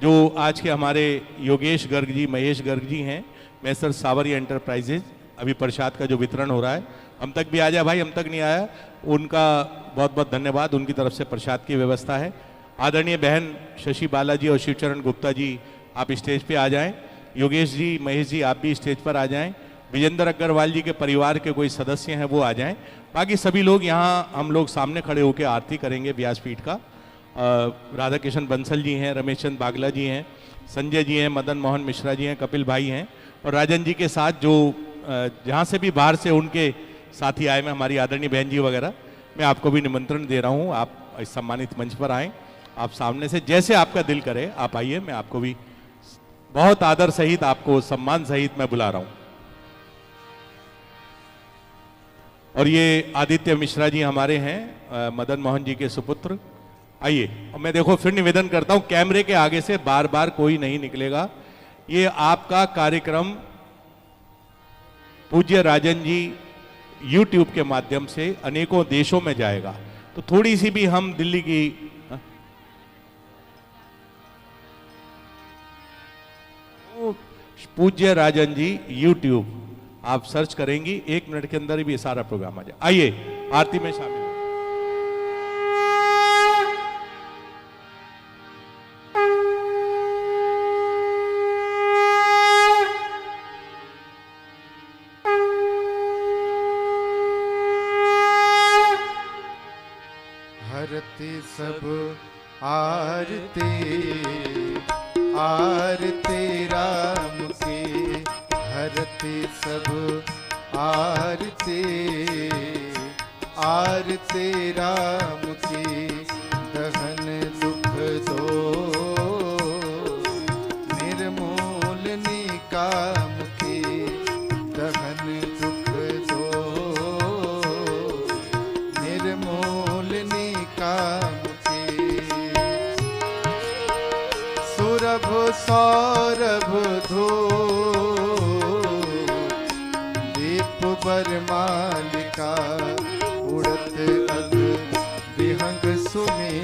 S4: जो आज के हमारे योगेश गर्ग जी, महेश गर्ग जी हैं, मैसर सावरिया एंटरप्राइजेज, अभी प्रसाद का जो वितरण हो रहा है, हम तक भी आ जाए भाई, हम तक नहीं आया, उनका बहुत बहुत धन्यवाद, उनकी तरफ से प्रसाद की व्यवस्था है। आदरणीय बहन शशि बालाजी और शिवचरण गुप्ता जी, आप स्टेज पे आ जाएं। योगेश जी, महेश जी, आप भी स्टेज पर आ जाएं। विजेंद्र अग्रवाल जी के परिवार के कोई सदस्य हैं वो आ जाएं। बाकी सभी लोग यहाँ, हम लोग सामने खड़े होकर आरती करेंगे व्यासपीठ का। राधा किशन बंसल जी हैं, रमेश चंद बागला जी हैं, संजय जी हैं, मदन मोहन मिश्रा जी हैं, कपिल भाई हैं, और राजन जी के साथ जो जहाँ से भी बाहर से उनके साथी आए, मैं हमारी आदरणीय बहन जी वगैरह, मैं आपको भी निमंत्रण दे रहा हूँ, आप इस सम्मानित मंच पर आएँ। आप सामने से जैसे आपका दिल करे आप आइए, मैं आपको भी बहुत आदर सहित, आपको सम्मान सहित मैं बुला रहा हूँ। और ये आदित्य मिश्रा जी हमारे हैं, मदन मोहन जी के सुपुत्र। आइए, और मैं देखो फिर निवेदन करता हूं, कैमरे के आगे से बार बार कोई नहीं निकलेगा। ये आपका कार्यक्रम पूज्य राजन जी YouTube के माध्यम से अनेकों देशों में जाएगा, तो थोड़ी सी भी हम दिल्ली की पूज्य राजन जी YouTube आप सर्च करेंगी, 1 मिनट के अंदर ही भी सारा प्रोग्राम आ जाए। आइए आरती में शामिल।
S2: हरती सब आरती आरती राम की, हरती सब आरती आरती राम की, दहन दुख दो निर्मूल निकाम की, दहन दुख दो निर्मूल निकाम की, सुरभ सौरभ धो दीप बरमालिका, उड़त अग विहंग सुमे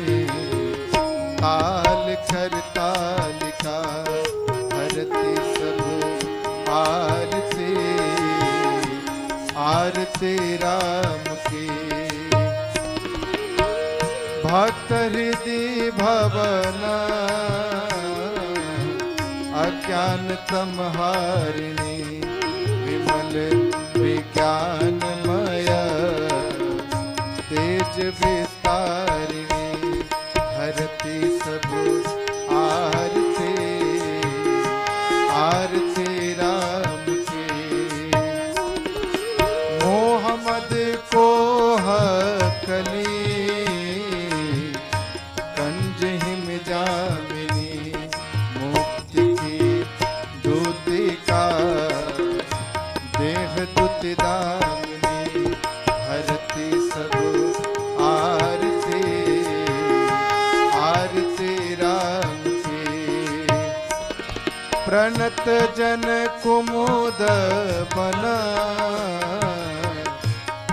S2: ताल कर तालिका, हरती सब आरती आरती राम की, भक्त हृदय भवना अज्ञान तमहारिणी, विमल विज्ञानमय तेज विस्तारिणी, हरती सब आरती आरती राम की, मोह मद को कली कंज हिम जामिनी, मुक्ति की दूतिका देह दुति दामिनी, हरती सब आरती आरती राम की, प्रणत जन कुमुद बना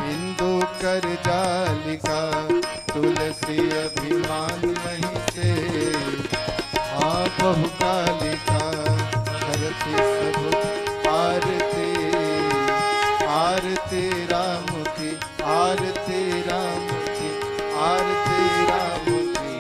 S2: इंदु कर जालिका, तुलसी अभिमान नहीं से बहु कालिका, हरती सब आरती आरती राम की, आरती राम की, आरती राम की।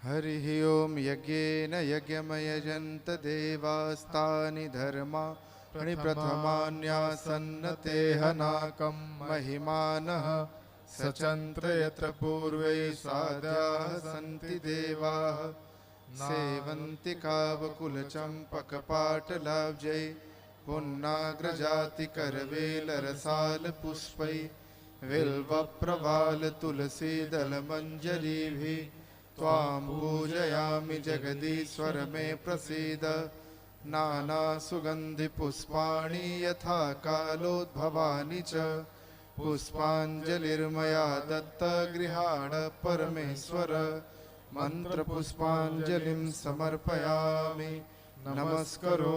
S2: हरिः ओम यज्ञेन यज्ञमयजन्त देवास्तानि धर्मा प्रणिप्रथमान्यासन्न हनाकं महिमानः सचन्त्र यत्र पूर्वै साध्याः सन्ति देवाः सेवन्ति कावकुलचम्पकपाटलाब्जै पुन्नाग्रजातिकरवेलरसालपुष्पै बिल्वप्रवाल तुलसी दल मंजरी भी त्वां पूजयामि जगदीश्वर मे प्रसीद नाना सुगंधि पुष्पाणि यथा कालोद्भवानि च पुष्पांजलिर्मया दत्त गृहाण परमेश्वर मंत्र पुष्पांजलिं समर्पयामि नमस्करो।